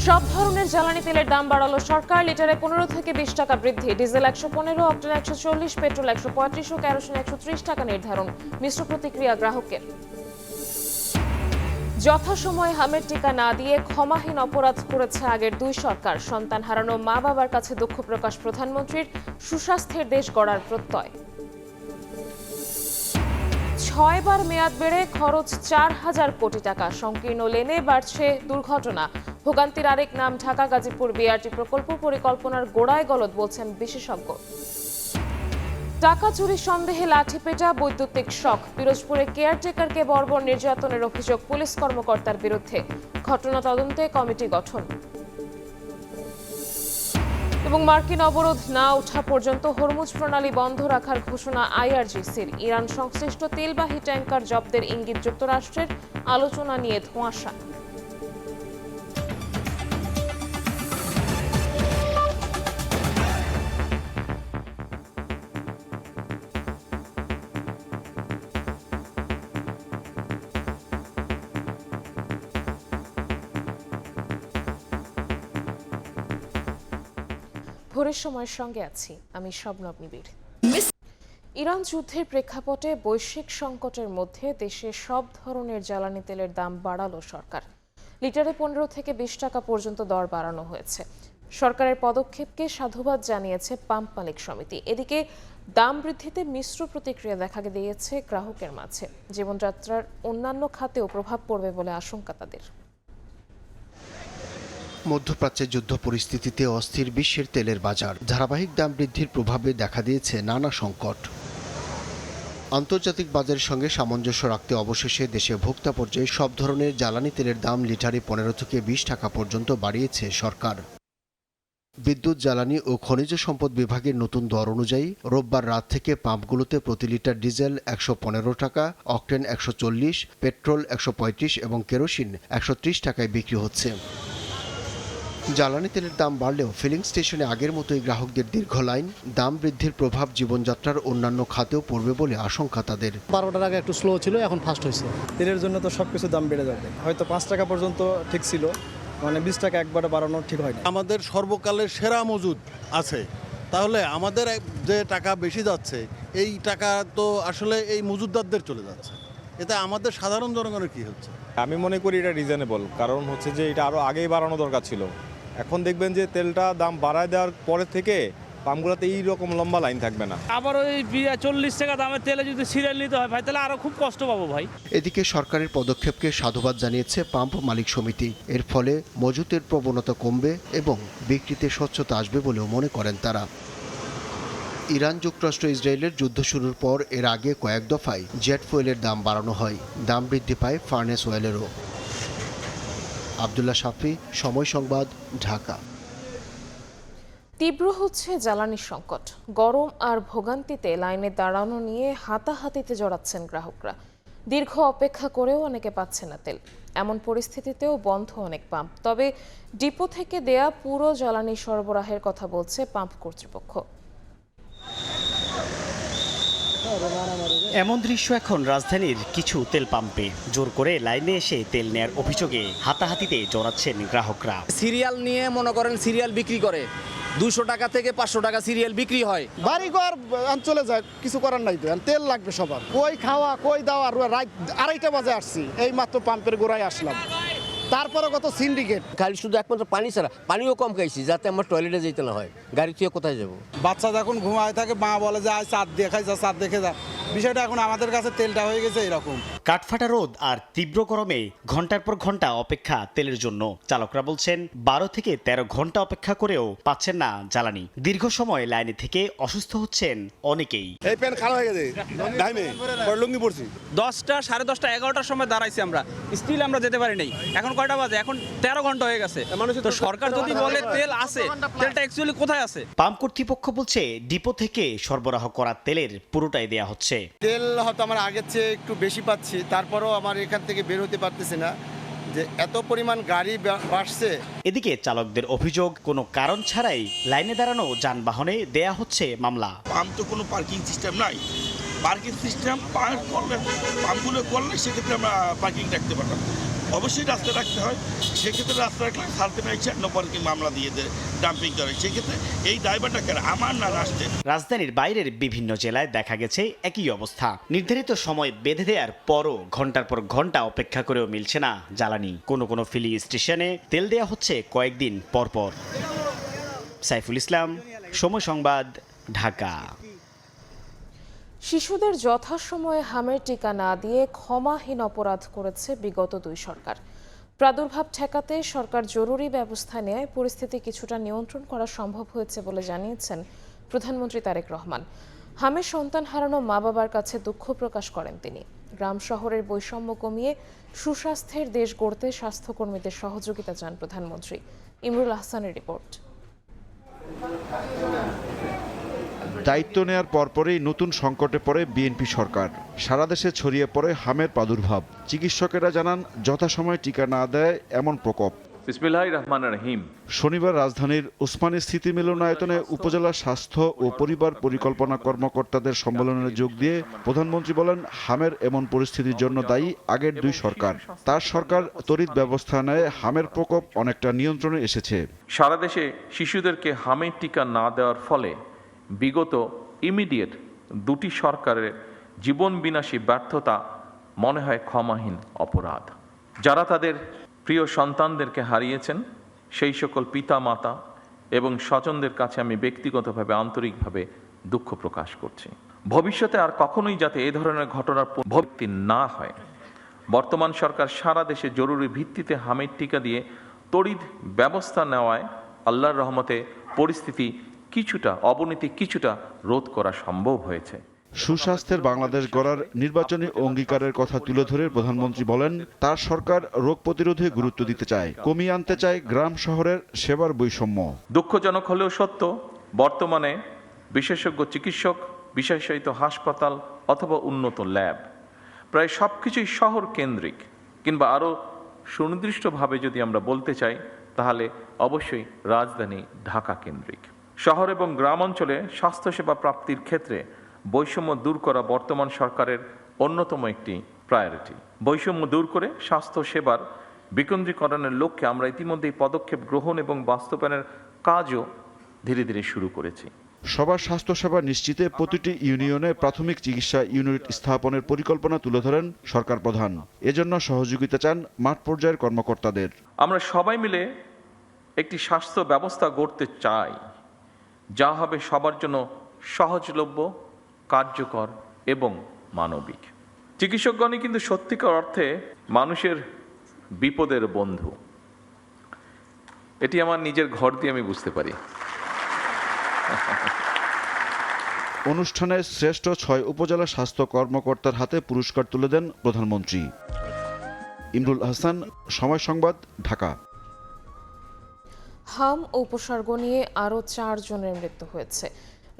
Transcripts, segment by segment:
সব ধরনের জ্বালানি তেলের দাম বাড়ালো সরকার। লিটারে 15 থেকে 20 টাকা বৃদ্ধি। ডিজেল 115, অক্টেন 140, পেট্রোল 135 ও কেরোসিন 130 টাকা নির্ধারণ। মিশ্র প্রতিক্রিয়া গ্রাহকের। যথাসময়ে হামের টিকা না দিয়ে ক্ষমাহীন অপরাধ করেছে আগের দুই সরকার। সন্তান হারানো মা বাবার কাছে দুঃখ প্রকাশ প্রধানমন্ত্রীর। সুস্বাস্থ্যের দেশ গড়ার প্রত্যয়। 6 বার মেয়াদ বেড়ে খরচ 4000 কোটি টাকা। সংকীর্ণ লেনে বাড়ছে দুর্ঘটনা। ভোগান্তির আরেক নাম ঢাকা গাজীপুর বিআরটি প্রকল্প পরিকল্পনার গোড়ায় গলদ বলছেন বিশেষজ্ঞ। টাকা চুরির সন্দেহে লাঠিপেটা, বৈদ্যুতিক শক। পিরোজপুরে কেয়ারটেকারকে বর্বর নির্যাতনের অভিযোগ পুলিশ কর্মকর্তার বিরুদ্ধে। ঘটনা তদন্তে কমিটি গঠন। এবং মার্কিন অবরোধ না ওঠা পর্যন্ত হরমুজ প্রণালী বন্ধ রাখার ঘোষণা আইআরজিসির। ইরান সংশ্লিষ্ট তেলবাহী ট্যাঙ্কার জব্দের ইঙ্গিত যুক্তরাষ্ট্রের। আলোচনা নিয়ে ধোঁয়াশা। ভোরের সময়ের সঙ্গে আছি আমি শবনব নিবিড়। ইরান যুদ্ধের প্রেক্ষাপটে বৈশ্বিক সংকটের মধ্যে দেশে সব ধরনের জ্বালানি তেলের দাম বাড়ালো সরকার। লিটারে 15 থেকে 20 টাকা পর্যন্ত দর বাড়ানো হয়েছে। সরকারের পদক্ষেপকে সাধুবাদ জানিয়েছে পাম্প মালিক সমিতি। এদিকে দাম বৃদ্ধিতে মিশ্র প্রতিক্রিয়া দেখা দিয়েছে গ্রাহকের মাঝে। জীবনযাত্রার অন্যান্য খাতেও প্রভাব পড়বে বলে আশঙ্কা তাদের। মধ্যপ্রাচ্যের যুদ্ধ পরিস্থিতিতে অস্থির বিশ্বের তেলের বাজার। ধারাবাহিক দাম বৃদ্ধির প্রভাবে দেখা দিয়েছে নানা সংকট। আন্তর্জাতিক বাজারের সঙ্গে সামঞ্জস্য রাখতে অবশেষে দেশে ভোক্তা পর্যায়ে সব ধরনের জ্বালানি তেলের দাম লিটারে 15 থেকে 20 টাকা পর্যন্ত বাড়িয়েছে সরকার। বিদ্যুৎ, জ্বালানি ও খনিজ সম্পদ বিভাগের নতুন দর অনুযায়ী রোববার রাত থেকে পাম্পগুলোতে প্রতি লিটার ডিজেল 115 টাকা, অক্টেন 140, পেট্রোল 135 এবং কেরোসিন 130 টাকায় বিক্রি হচ্ছে। জ্বালানি তেলের দাম বাড়লেও ফিলিং স্টেশনে আগের মতোই গ্রাহকদের দীর্ঘ লাইন। দাম বৃদ্ধির প্রভাব জীবনযাত্রার অন্যান্য খাতেও পড়বে বলে আশঙ্কা তাদের। 12টার আগে একটু স্লো ছিল, এখন ফাস্ট হয়েছে। তেলের জন্য তো সবকিছু দাম বেড়ে যাবে। হয়তো 5 টাকা পর্যন্ত ঠিক ছিল, মানে 20 টাকা একবারে বাড়ানো ঠিক হয়নি। আমাদের সর্বকালের সেরা মজুদ আছে, তাহলে আমাদের যে টাকা বেশি যাচ্ছে এই টাকা তো আসলে এই মজুদদারদের চলে যাচ্ছে। এতে আমাদের সাধারণ জনগণের কি হচ্ছে? আমি মনে করি এটা রিজনেবল, কারণ হচ্ছে যে এটা আরও আগেই বাড়ানো দরকার ছিল। এখন দেখবেন যে তেলটা দাম বাড়ায় দেওয়ার পরে থেকে পাম্পগুলোতে এইরকম লম্বা লাইন থাকবে না। আবার ওই 40 টাকা দামের তেলে যদি সিরিয়াল নিতে হয় ভাই, তাহলে আরো খুব কষ্ট পাবো ভাই। এদিকে সরকারের পদক্ষেপকে সাধুবাদ জানিয়েছে পাম্প মালিক সমিতি। এর ফলে মজুতের প্রবণতা কমবে এবং বিক্রিতে স্বচ্ছতা আসবে বলেও মনে করেন তারা। ইরান, যুক্তরাষ্ট্র, ইসরায়েলের যুদ্ধ শুরুর পর এর আগে কয়েক দফায় জেট ফুয়েলের দাম বাড়ানো হয়। দাম বৃদ্ধি পায় ফার্নেস অয়েলেরও। আব্দুল্লাহ শাফি, সময় সংবাদ, ঢাকা। তীব্র হচ্ছে জ্বালানি সংকট। গরম আর ভোগান্তিতে লাইনে দাঁড়ানো নিয়ে হাতাহাতিতে জড়াচ্ছেন গ্রাহকরা। দীর্ঘ অপেক্ষা করেও অনেকে পাচ্ছে না তেল। এমন পরিস্থিতিতেও বন্ধ অনেক পাম্প। তবে ডিপো থেকে দেয়া পুরো জ্বালানি সরবরাহের কথা বলছে পাম্প কর্তৃপক্ষ। এমন দৃশ্য এখন রাজধানীর কিছু তেল পাম্পে। জোর করে লাইনে এসে তেল নেয়ার অভিযোগে হাতাহাতিতে জড়াচ্ছেন গ্রাহকরা। সিরিয়াল নিয়ে মনে করেন সিরিয়াল বিক্রি করে 200 টাকা থেকে 500 টাকা সিরিয়াল বিক্রি হয়। বাড়িঘর চলে যায়, কিছু করার নাই তো, তেল লাগবে সবার। কই খাওয়া কই দাওয়া, রাত 2:30 বাজে আসছি, এই মাত্র পাম্পের গোড়ায় আসলাম। তারপরে কত সিন্ডিকেট। খালি শুধু একমাত্র পানি ছাড়া, পানিও কম খাইছি যাতে আমার টয়লেটে যেতে না হয়। গাড়ি থেকে কোথায় যাবো? বাচ্চা যখন ঘুমায় থাকে মা বলে যে আজ চাঁদ দেখাই যা, চাঁদ দেখে যা। বিষয়টা এখন আমাদের কাছে তেলটা হয়ে গেছে এরকম। কাঠফাটা রোদ আর তীব্র গরমে ঘন্টার পর ঘন্টা অপেক্ষা তেলের জন্য। চালকরা বলছেন 12 থেকে 13 ঘন্টা অপেক্ষা করেও পাচ্ছেন না জ্বালানি। দীর্ঘ সময় লাইনে থেকে অসুস্থ হচ্ছেন অনেকেই। এই প্যান্ট খারাপ হয়ে গেছে, টাইমে লুঙ্গি পড়ছি। 10টা, 10:30, 11টার সময় দাঁড়াইছি আমরা, স্টিল আমরা যেতে পারি নাই। এখন কয়টা বাজে? এখন 13 ঘন্টা হয়ে গেছে। তো সরকার যদি বলে তেল আছে, তেলটা অ্যাকচুয়ালি কোথায় আছে? পাম্প কর্তৃপক্ষ বলছে ডিপো থেকে সরবরাহ করা তেলের পুরোটাই দেয়া হচ্ছে। তেল হয়তো আমার আগের চেয়ে একটু বেশি পাচ্ছি, তারপরেও আমার এখান থেকে বের হতে পারতেছি না, যে এত পরিমাণ গাড়ি বাড়ছে। এদিকে চালকদের অভিযোগ, কোনো কারণ ছাড়াই লাইনে দাঁড়ানো যানবাহনে দেয়া হচ্ছে মামলা। পাম্প তো কোনো পার্কিং সিস্টেম নাই। পার্কিং সিস্টেম পাম্পগুলো করলে সেক্ষেত্রে আমরা পার্কিং রাখতে পারতাম। অবশ্যই রাস্তা রাখতে হয়। সেক্ষেত্রে রাস্তা রাখলে ফালতে না ইচ্ছা নপরকে মামলা দিয়ে দেয়, ডাম্পিং করে। সেক্ষেত্রে এই ড্রাইভারটা কেন আমার না রাষ্ট্রের। রাজধানীর বাইরের বিভিন্ন জেলায় দেখা গেছে একই অবস্থা। নির্ধারিত সময় বেঁধে দেওয়ার পরও ঘন্টার পর ঘন্টা অপেক্ষা করেও মিলছে না জ্বালানি। কোনো কোনো ফিলিং স্টেশনে তেল দেওয়া হচ্ছে কয়েকদিন পরপর। সাইফুল ইসলাম, সময় সংবাদ, ঢাকা। শিশুদের যথাসময়ে হামের টিকা না দিয়ে ক্ষমাহীন অপরাধ করেছে বিগত 2 সরকার। প্রাদুর্ভাব ঠেকাতে সরকার জরুরি ব্যবস্থা নেয় পরিস্থিতি কিছুটা নিয়ন্ত্রণ করা সম্ভব হয়েছে বলে জানিয়েছেন প্রধানমন্ত্রী তারেক রহমান। হামের সন্তান হারানো মা বাবার কাছে দুঃখ প্রকাশ করেন তিনি। গ্রাম শহরের বৈষম্য কমিয়ে সুস্বাস্থ্যের দেশ গড়তে স্বাস্থ্যকর্মীদের সহযোগিতা চান প্রধানমন্ত্রী। ইমরুল আহসানের রিপোর্ট। দায়িত্ব নেয়ার পরপরই নতুন সংকটে পড়ে বিএনপি সরকার। সারা দেশে ছড়িয়ে পড়ে হামের প্রাদুর্ভাব। চিকিৎসকেরা জানান যথাসময়ে টিকা না দেয় এমন প্রকোপ। বিসমিল্লাহির রহমানির রহিম। শনিবার রাজধানীর উসমানী স্মৃতি মিলনায়তনে উপজেলা স্বাস্থ্য ও পরিবার পরিকল্পনা কর্মকর্তাদের সম্মেলনে যোগ দিয়ে প্রধানমন্ত্রী বলেন, হামের এমন পরিস্থিতির জন্য দায়ী আগের 2 সরকার। তার সরকার তড়িৎ ব্যবস্থা নেয়, হামের প্রকোপ অনেকটা নিয়ন্ত্রণে এসেছে। সারা দেশে শিশুদেরকে হামের টিকা না দেওয়ার ফলে বিগত ইমিডিয়েট 2টি সরকারের জীবন বিনাশী ব্যর্থতা মনে হয় ক্ষমাহীন অপরাধ। যারা তাদের প্রিয় সন্তানদেরকে হারিয়েছেন সেই সকল পিতা মাতা এবং স্বজনদের কাছে আমি ব্যক্তিগতভাবে আন্তরিকভাবে দুঃখ প্রকাশ করছি। ভবিষ্যতে আর কখনোই যাতে এই ধরনের ঘটনার পুনরাবৃত্তি না হয়, বর্তমান সরকার সারা দেশে জরুরি ভিত্তিতে হামের টিকা দিয়ে তড়িৎ ব্যবস্থা নেওয়ায় আল্লাহর রহমতে পরিস্থিতি অবনতি কিছুটা রোধ করা সম্ভব হয়েছে। সুস্বাস্থ্যের বাংলাদেশ গড়ার নির্বাচনী অঙ্গীকারের কথা তুলে ধরে প্রধানমন্ত্রী বলেন, তার সরকার রোগ প্রতিরোধে গুরুত্ব দিতে চায়, কমিয়ে আনতে চায় গ্রাম শহরের সেবার বৈষম্য। দুঃখজনক হলেও সত্য, বর্তমানে বিশেষজ্ঞ চিকিৎসক, বিশেষায়িত হাসপাতাল অথবা উন্নত ল্যাব প্রায় সবকিছুই শহর কেন্দ্রিক, কিংবা আরও সুনির্দিষ্টভাবে যদি আমরা বলতে চাই তাহলে অবশ্যই রাজধানী ঢাকা কেন্দ্রিক। শহর এবং গ্রাম অঞ্চলে স্বাস্থ্যসেবা প্রাপ্তির ক্ষেত্রে বৈষম্য দূর করা বর্তমান সরকারের অন্যতম একটি প্রায়োরিটি। বৈষম্য দূর করে স্বাস্থ্য সেবার বিকেন্দ্রীকরণের লক্ষ্যে আমরা ইতিমধ্যেই পদক্ষেপ গ্রহণ এবং বাস্তবায়নের কাজও ধীরে ধীরে শুরু করেছি। সবার স্বাস্থ্যসেবা নিশ্চিতে প্রতিটি ইউনিয়নে প্রাথমিক চিকিৎসা ইউনিট স্থাপনের পরিকল্পনা তুলে ধরেন সরকার প্রধান। এজন্য সহযোগিতা চান মাঠ পর্যায়ের কর্মকর্তাদের। আমরা সবাই মিলে একটি স্বাস্থ্য ব্যবস্থা গড়তে চাই যা হবে সবার জন্য সহজলভ্য, কার্যকর এবং মানবিক। চিকিৎসকগণই কিন্তু সত্যিকার অর্থে মানুষের বিপদের বন্ধু। এটি আমার নিজের ঘর দিয়ে আমি বুঝতে পারি। অনুষ্ঠানে শ্রেষ্ঠ 6 উপজেলা স্বাস্থ্য কর্মকর্তার হাতে পুরস্কার তুলে দেন প্রধানমন্ত্রী। ইমরুল আহসান, সময় সংবাদ, ঢাকা। হাম ও উপসর্গ নিয়ে আরও 4 জনের মৃত্যু হয়েছে।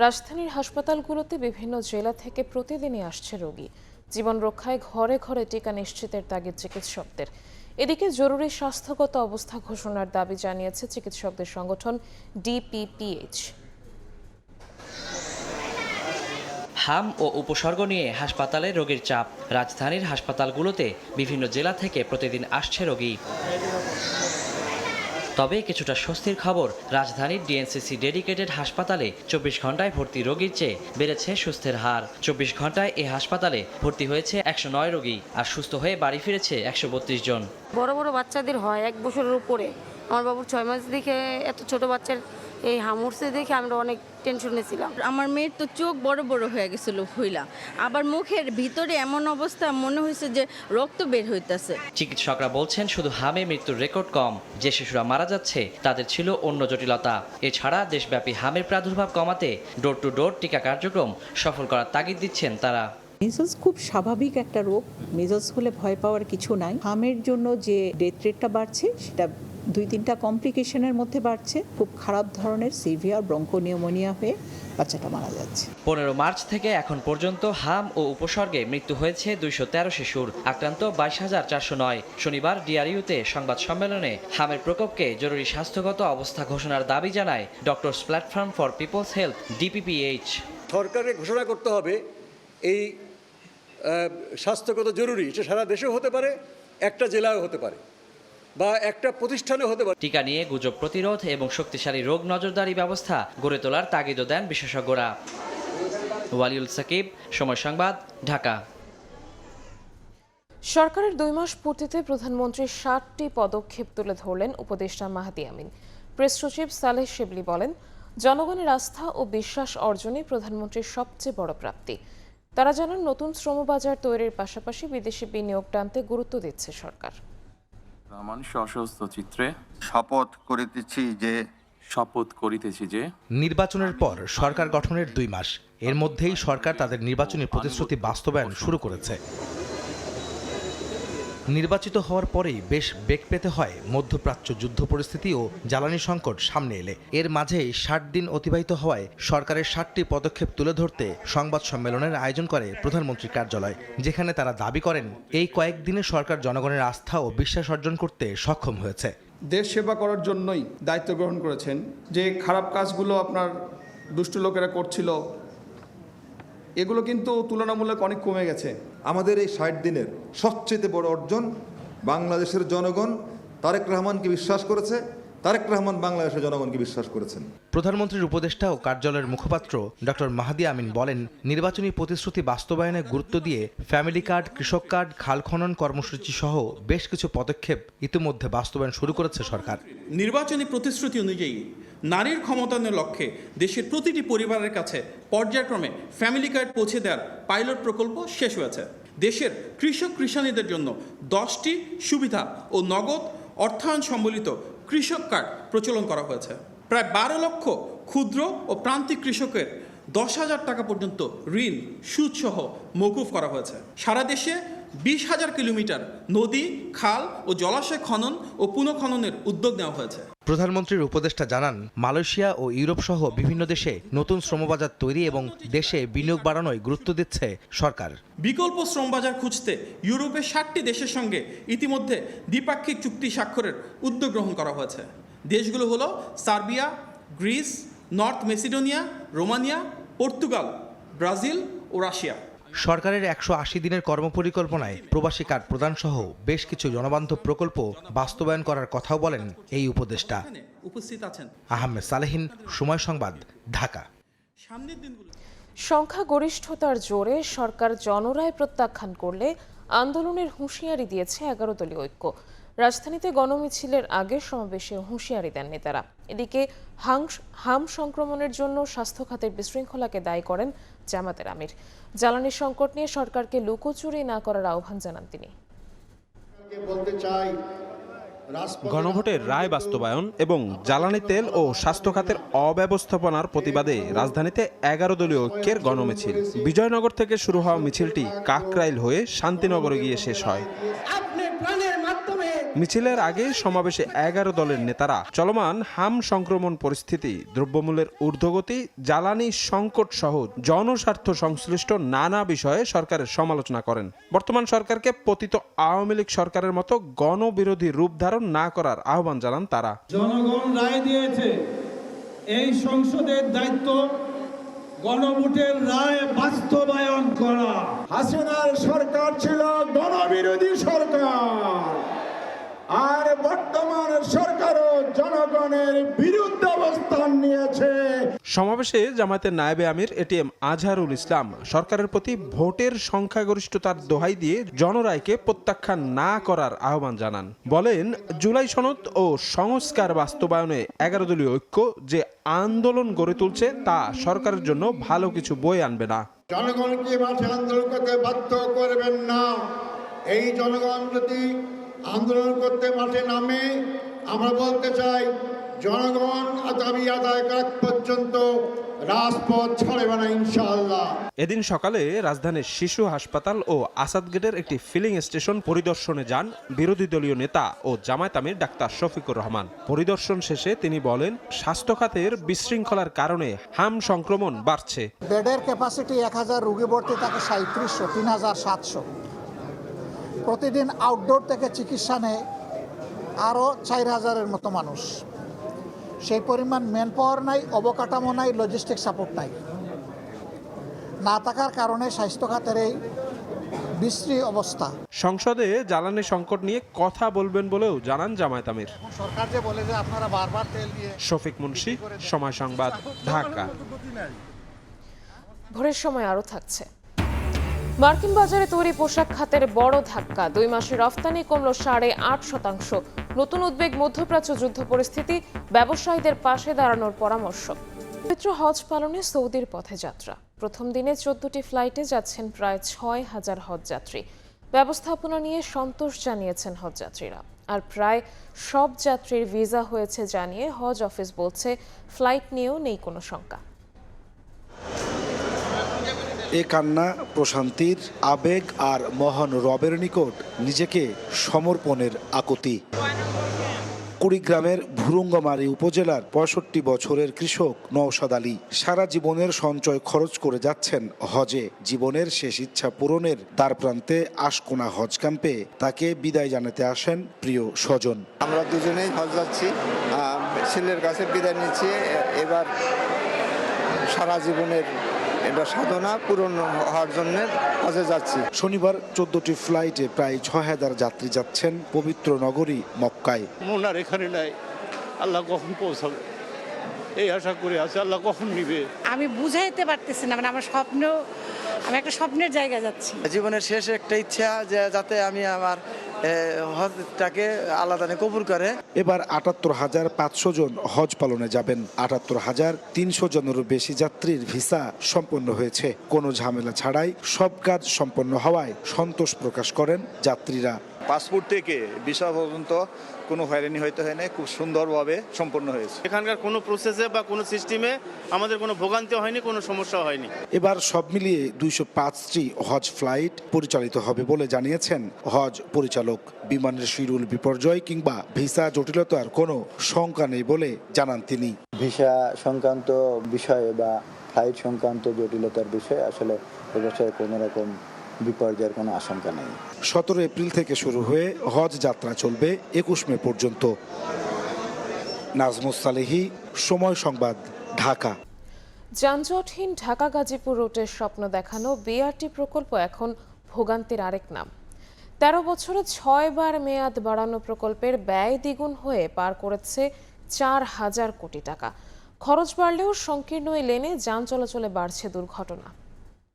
রাজধানীর হাসপাতালগুলোতে বিভিন্ন জেলা থেকে প্রতিদিনই আসছে রোগী। জীবন রক্ষায় ঘরে ঘরে টিকা নিশ্চিতের তাগিদ চিকিৎসকদের। এদিকে জরুরি স্বাস্থ্যগত অবস্থা ঘোষণার দাবি জানিয়েছে চিকিৎসকদের সংগঠন ডিপিপিএইচ। হাম ও উপসর্গ নিয়ে হাসপাতালে রোগীর চাপ। রাজধানীর হাসপাতালগুলোতে বিভিন্ন জেলা থেকে প্রতিদিন আসছে রোগী। তবে কিছুটা স্বস্তির খবর, রাজধানীর ডিএনসিসি ডেডিকেটেড হাসপাতালে 24 ঘন্টায় ভর্তি রোগীর চেয়ে বেড়েছে সুস্থের হার। 24 ঘন্টায় এই হাসপাতালে ভর্তি হয়েছে 109 রোগী, আর সুস্থ হয়ে বাড়ি ফিরেছে 132 জন। বড় বড় বাচ্চাদের হয় 1 বছরের উপরে। আমার বাবুর 6 মাস দেখে এত ছোট বাচ্চার এই হামুরসে দেখে আমরা অনেক টেনশনে ছিলাম। আমার মেয়ের তো চোখ বড় বড় হয়ে গেছিল হইলা, আবার মুখের ভিতরে এমন অবস্থা মনে হয়েছে যে রক্ত বের হইতেছে। চিকিৎসকরা বলছেন শুধু হামে মৃত্যুর রেকর্ড কম, যে শিশুরা মারা যাচ্ছে তাদের ছিল অন্য জটিলতা। এছাড়া দেশব্যাপী হামের প্রাদুর্ভাব কমাতে ডোর টু ডোর টিকা কার্যক্রম সফল করার তাগিদ দিচ্ছেন তারা। মেজলস খুব স্বাভাবিক একটা রোগ, মেজলস হলে ভয় পাওয়ার কিছু নাই। হামের জন্য যে ডেথ রেটটা বাড়ছে সেটা 2-3টা কমপ্লিকেশনের মধ্যে বাড়ছে। খুব খারাপ ধরনের সিভিয়ার ব্রঙ্কোনিউমোনিয়া হয়ে বাচ্চাটা মারা যাচ্ছে। 15 মার্চ থেকে এখন পর্যন্ত হাম ও উপসর্গে মৃত্যু হয়েছে 213 শিশুর, আক্রান্ত 22,409। শনিবার ডিআরইউতে সংবাদ সম্মেলনে হামের প্রকোপকে জরুরি স্বাস্থ্যগত অবস্থা ঘোষণার দাবি জানায় doctors platform for people's health DPPH. সরকারকে ঘোষণা করতে হবে এই স্বাস্থ্যগত জরুরি, এটা সারা দেশেও হতে পারে, একটা জেলায় হতে পারে বা একটা প্রতিষ্ঠানে হতে পারে। টিকা নিয়ে গুজব প্রতিরোধ এবং শক্তিশালী রোগ নজরদারি ব্যবস্থা গড়ে তোলার তাগিদও দেন বিশেষজ্ঞরা। ওয়ালিউল সাকিব, সময় সংবাদ, ঢাকা। সরকারের 2 মাস পূর্তিতে প্রধানমন্ত্রী 60টি পদক্ষেপ তুলে ধরলেন উপদেষ্টা মাহাদি আমিন। প্রেস সচিব সালেহ শিবলি বলেন, জনগণের আস্থা ও বিশ্বাস অর্জনে প্রধানমন্ত্রীর সবচেয়ে বড় প্রাপ্তি। তারা জানান, নতুন শ্রমবাজার তৈরির পাশাপাশি বিদেশি বিনিয়োগ টানতে গুরুত্ব দিচ্ছে সরকার। সশস্ত্র চিত্রে শপথ করিতেছি যে নির্বাচনের পর সরকার গঠনের 2 মাস, এর মধ্যেই সরকার তাদের নির্বাচনী প্রতিশ্রুতি বাস্তবায়ন শুরু করেছে। নির্বাচিত হওয়ার পরেই বেশ বেগ পেতে হয় মধ্যপ্রাচ্য যুদ্ধ পরিস্থিতি ও জ্বালানি সংকট সামনে এলে। এর মাঝেই 60 দিন অতিবাহিত হওয়ায় সরকারের 60টি পদক্ষেপ তুলে ধরতে সংবাদ সম্মেলনের আয়োজন করে প্রধানমন্ত্রীর কার্যালয়, যেখানে তারা দাবি করেন এই কয়েকদিনে সরকার জনগণের আস্থা ও বিশ্বাস অর্জন করতে সক্ষম হয়েছে। দেশ সেবা করার জন্যই দায়িত্ব গ্রহণ করেছেন। যে খারাপ কাজগুলো আপনার দুষ্ট লোকেরা করছিল, এগুলো কিন্তু তুলনামূলক অনেক কমে গেছে। আমাদের এই 60 দিনের সবচেয়ে বড় অর্জন, বাংলাদেশের জনগণ তারেক রহমানকে বিশ্বাস করেছে, তারেক রহমান বাংলাদেশের জনগণকে বিশ্বাস করেছেন। প্রধানমন্ত্রীর উপদেষ্টা ও কার্যালয়ের মুখপাত্র ডক্টর মাহাদি আমিন বলেন, নির্বাচনী প্রতিশ্রুতি বাস্তবায়নে গুরুত্ব দিয়ে ফ্যামিলি কার্ড, কৃষক কার্ড, খাল খনন কর্মসূচি সহ বেশ কিছু পদক্ষেপ ইতিমধ্যে বাস্তবায়ন শুরু করেছে সরকার। নির্বাচনী প্রতিশ্রুতি অনুযায়ী নারীর ক্ষমতায়নের লক্ষ্যে দেশের প্রতিটি পরিবারের কাছে পর্যায়ক্রমে ফ্যামিলি কার্ড পৌঁছে দেওয়ার পাইলট প্রকল্প শেষ হয়েছে। দেশের কৃষক কৃষানীদের জন্য 10টি সুবিধা ও নগদ অর্থায়ন সম্বলিত কৃষক কার্ড প্রচলন করা হয়েছে। প্রায় 12 লক্ষ ক্ষুদ্র ও প্রান্তিক কৃষকের 10,000 টাকা পর্যন্ত ঋণ সুদসহ মওকুফ করা হয়েছে। সারা দেশে 20,000 কিলোমিটার নদী, খাল ও জলাশয় খনন ও পুনঃখননের উদ্যোগ নেওয়া হয়েছে। প্রধানমন্ত্রীর উপদেষ্টা জানান, মালয়েশিয়া ও ইউরোপ সহ বিভিন্ন দেশে নতুন শ্রমবাজার তৈরি এবং দেশে বিনিয়োগ বাড়ানোয় গুরুত্ব দিচ্ছে সরকার। বিকল্প শ্রমবাজার খুঁজতে ইউরোপের 60টি দেশের সঙ্গে ইতিমধ্যে দ্বিপাক্ষিক চুক্তি স্বাক্ষরের উদ্যোগ গ্রহণ করা হয়েছে। দেশগুলো হলো Serbia, Greece, North Macedonia, Romania, Portugal, Brazil ও রাশিয়া। সরকারের 180 দিনের কর্মপরিকল্পনায় প্রবাসী কার্ড প্রদান সহ বেশ কিছু জনবান্ধব প্রকল্প বাস্তবায়ন করার কথাও বলেন এই উপদেষ্টা। উপস্থিত আছেন আহমেদ সালেহিন, সময় সংবাদ, ঢাকা। সংখ্যাগরিষ্ঠতার জোরে সরকার জনরায় প্রত্যাখ্যান করলে আন্দোলনের হুঁশিয়ারি দিয়েছে 11 দলীয় ঐক্য। রাজধানীতে গণমিছিলের আগে সমাবেশে হুঁশিয়ারি দেন নেতারা। এদিকে হাম সংক্রমণের জন্য স্বাস্থ্য খাতের বিশৃঙ্খলাকে দায়ী করেন জামাতের আমির। জ্বালানি সংকট নিয়ে সরকারকে লুকোচুরি না করার আহ্বান জানান তিনি। গণভোটের রায় বাস্তবায়ন এবং জ্বালানি তেল ও স্বাস্থ্য খাতের অব্যবস্থাপনার প্রতিবাদে রাজধানীতে 11 দলীয় ঐক্যের গণমিছিল। বিজয়নগর থেকে শুরু হওয়া মিছিলটি কাকরাইল হয়ে শান্তিনগরে গিয়ে শেষ হয়। মিছিলের আগে সমাবেশে 11 দলের নেতারা চলমান হাম সংক্রমণ পরিস্থিতি, দ্রব্যমূল্যের ঊর্ধ্বগতি, জ্বালানি সংকট সহ জনস্বার্থ সংশ্লিষ্ট নানা বিষয়ে সরকারের সমালোচনা করেন। বর্তমান সরকারকে পতিত আওয়ামী লীগ সরকারের মতো গণবিরোধী রূপ ধারণ না করার আহ্বান জানান তারা। জনগণ রায় দিয়েছে, এই সংসদের দায়িত্ব গণভোটের রায় বাস্তবায়ন করা। হাসিনার সরকার ছিল গণবিরোধী সরকার, আর বর্তমান সরকারও জনগণের বিরুদ্ধে অবস্থান নিয়েছে। সমাবেশে জামায়াতের নায়েবে আমির এটিএম আজহারুল ইসলাম সরকারের প্রতি ভোটের সংখ্যাগরিষ্ঠতার দোহাই দিয়ে জনরায়কে প্রত্যাখ্যান না করার আহ্বান জানান। বলেন, জুলাই সনদ ও সংস্কার বাস্তবায়নে 11 দলীয় ঐক্য যে আন্দোলন গড়ে তুলছে তা সরকারের জন্য ভালো কিছু বয়ে আনবে না। জনগণকে মাঠে আন্দোলন করতে বাধ্য করবেন না। এই জনগণ যদি আন্দোলন করতে মাঠে নামে, আমরা বলতে চাই জনগণ দাবি আদায় করা পর্যন্ত রাজপথ ছাড়বে না ইনশাআল্লাহ। এদিন সকালে রাজধানীর শিশু হাসপাতাল ও আসাদ গেটের একটি ফিলিং স্টেশন পরিদর্শনে যান বিরোধী দলীয় নেতা ও জামায়াত আমির ডাক্তার শফিকুর রহমান। পরিদর্শন শেষে তিনি বলেন, স্বাস্থ্য খাতের বিশৃঙ্খলার কারণে হাম সংক্রমণ বাড়ছে। বেডের ক্যাপাসিটি 1000 রোগী ভর্তি থাকে 3700, 3700। প্রতিদিন আউটডোর থেকে চিকিৎসা নেয় আরও 4000-এর মতো মানুষ। সেই পরিমাণ ম্যান পাওয়ার নাই, অবকাঠামো নাই, লজিস্টিক সাপোর্ট নাই। না থাকার কারণে স্বাস্থ্য খাতের এই বিশ্রী অবস্থা। সংসদে জ্বালানি সংকট নিয়ে কথা বলবেন বলেও জানান জামায়াত আমির। সরকার যে বলে যে আপনারা বারবার তেল দিয়ে। শফিক মুন্সি, সময় সংবাদ, ঢাকা। ভোরের সময় আরও থাকছে। মার্কিন বাজারে তৈরি পোশাক খাতের বড় ধাক্কা, 2 মাসে রফতানি কমল 8.5%। নতুন উদ্বেগ মধ্যপ্রাচ্য যুদ্ধ পরিস্থিতি, ব্যবসায়ীদের পাশে দাঁড়ানোর পরামর্শ। পবিত্র হজ পালনে সৌদির পথে যাত্রা। প্রথম দিনে 14টি ফ্লাইটে যাচ্ছেন প্রায় 6,000 হজযাত্রী। ব্যবস্থাপনা নিয়ে সন্তোষ জানিয়েছেন হজযাত্রীরা। আর প্রায় সব যাত্রীর ভিসা হয়েছে জানিয়ে হজ অফিস বলছে, ফ্লাইট নিয়েও নেই কোনো শঙ্কা। এ কান্না প্রশান্তির আবেগ আর মহান রবের নিকট নিজেকে সমর্পণের আকুতি। কুড়িগ্রামের ভুরুঙ্গামারী উপজেলার 65 বছরের কৃষক নওশাদ আলী সারা জীবনের সঞ্চয় খরচ করে যাচ্ছেন হজে। জীবনের শেষ ইচ্ছা পূরণের দ্বারপ্রান্তে আশকোনা হজ ক্যাম্পে তাকে বিদায় জানাতে আসেন প্রিয় স্বজন। আমরা দুজনেই হজ যাচ্ছি, ছেলের কাছে বিদায় নিচ্ছি। এবার সারা জীবনের এটা সাধনা পূরণ হওয়ার জন্য হজে যাচ্ছি। শনিবার 14টি ফ্লাইটে প্রায় 6,000 যাত্রী যাচ্ছেন পবিত্র নগরী মক্কায়। মন আর এখানে নাই, আল্লাহ কখন পৌঁছাবে এই আশা করে আছে, আল্লাহ কখন নিবে আমি বুঝাইতে পারতেছি না। মানে আমি একটা স্বপ্নের জায়গায় যাচ্ছি। জীবনের শেষ একটা ইচ্ছা যে যাতে আমি আমার হজটাকে আল্লাহ তাআলা কবুল করে। এবার 78,500 জন হজ পালনে যাবেন। 78,300 জনেরও বেশি যাত্রীর ভিসা সম্পন্ন হয়েছে। কোনো ঝামেলা ছাড়াই সব কাজ সম্পন্ন হওয়ায় সন্তোষ প্রকাশ করেন যাত্রীরা। পাসপোর্ট থেকে ভিসা পর্যন্ত কোনো হয়রানি হইতে হয় না, খুব সুন্দরভাবে সম্পন্ন হয়েছে। এখানকার কোনো প্রসেসে বা কোনো সিস্টেমে আমাদের কোনো ভোগান্তি হয়নি, কোনো সমস্যা হয়নি। এবার সব মিলিয়ে 205টি হজ ফ্লাইট পরিচালিত হবে বলে জানিয়েছেন হজ পরিচালক। বিমানের শিডিউল বিপর্যয় কিংবা ভিসা জটিলতার কোনো শঙ্কা নেই বলে জানান তিনি। ভিসা সংক্রান্ত বিষয় বা ফ্লাইট সংক্রান্ত জটিলতার বিষয়ে আসলে এবছর কোনো রকম বিপর্যয়ের কোনো আশঙ্কা নেই। 17 এপ্রিল থেকে শুরু হয়ে হজ যাত্রা চলবে 21 মে পর্যন্ত। নাজমুস সালেহী, সময় সংবাদ, ঢাকা। যানজটহীন ঢাকা গাজীপুর রুটের স্বপ্ন দেখানো বিআরটি প্রকল্প এখন ভোগান্তির আরেক নাম। 13 বছরে 6 বার মেয়াদ বাড়ানো প্রকল্পের ব্যয় দ্বিগুণ হয়ে পার করেছে 4,000 কোটি টাকা। খরচ বাড়লেও সংকীর্ণ এই লেনে যান চলাচলে বাড়ছে দুর্ঘটনা।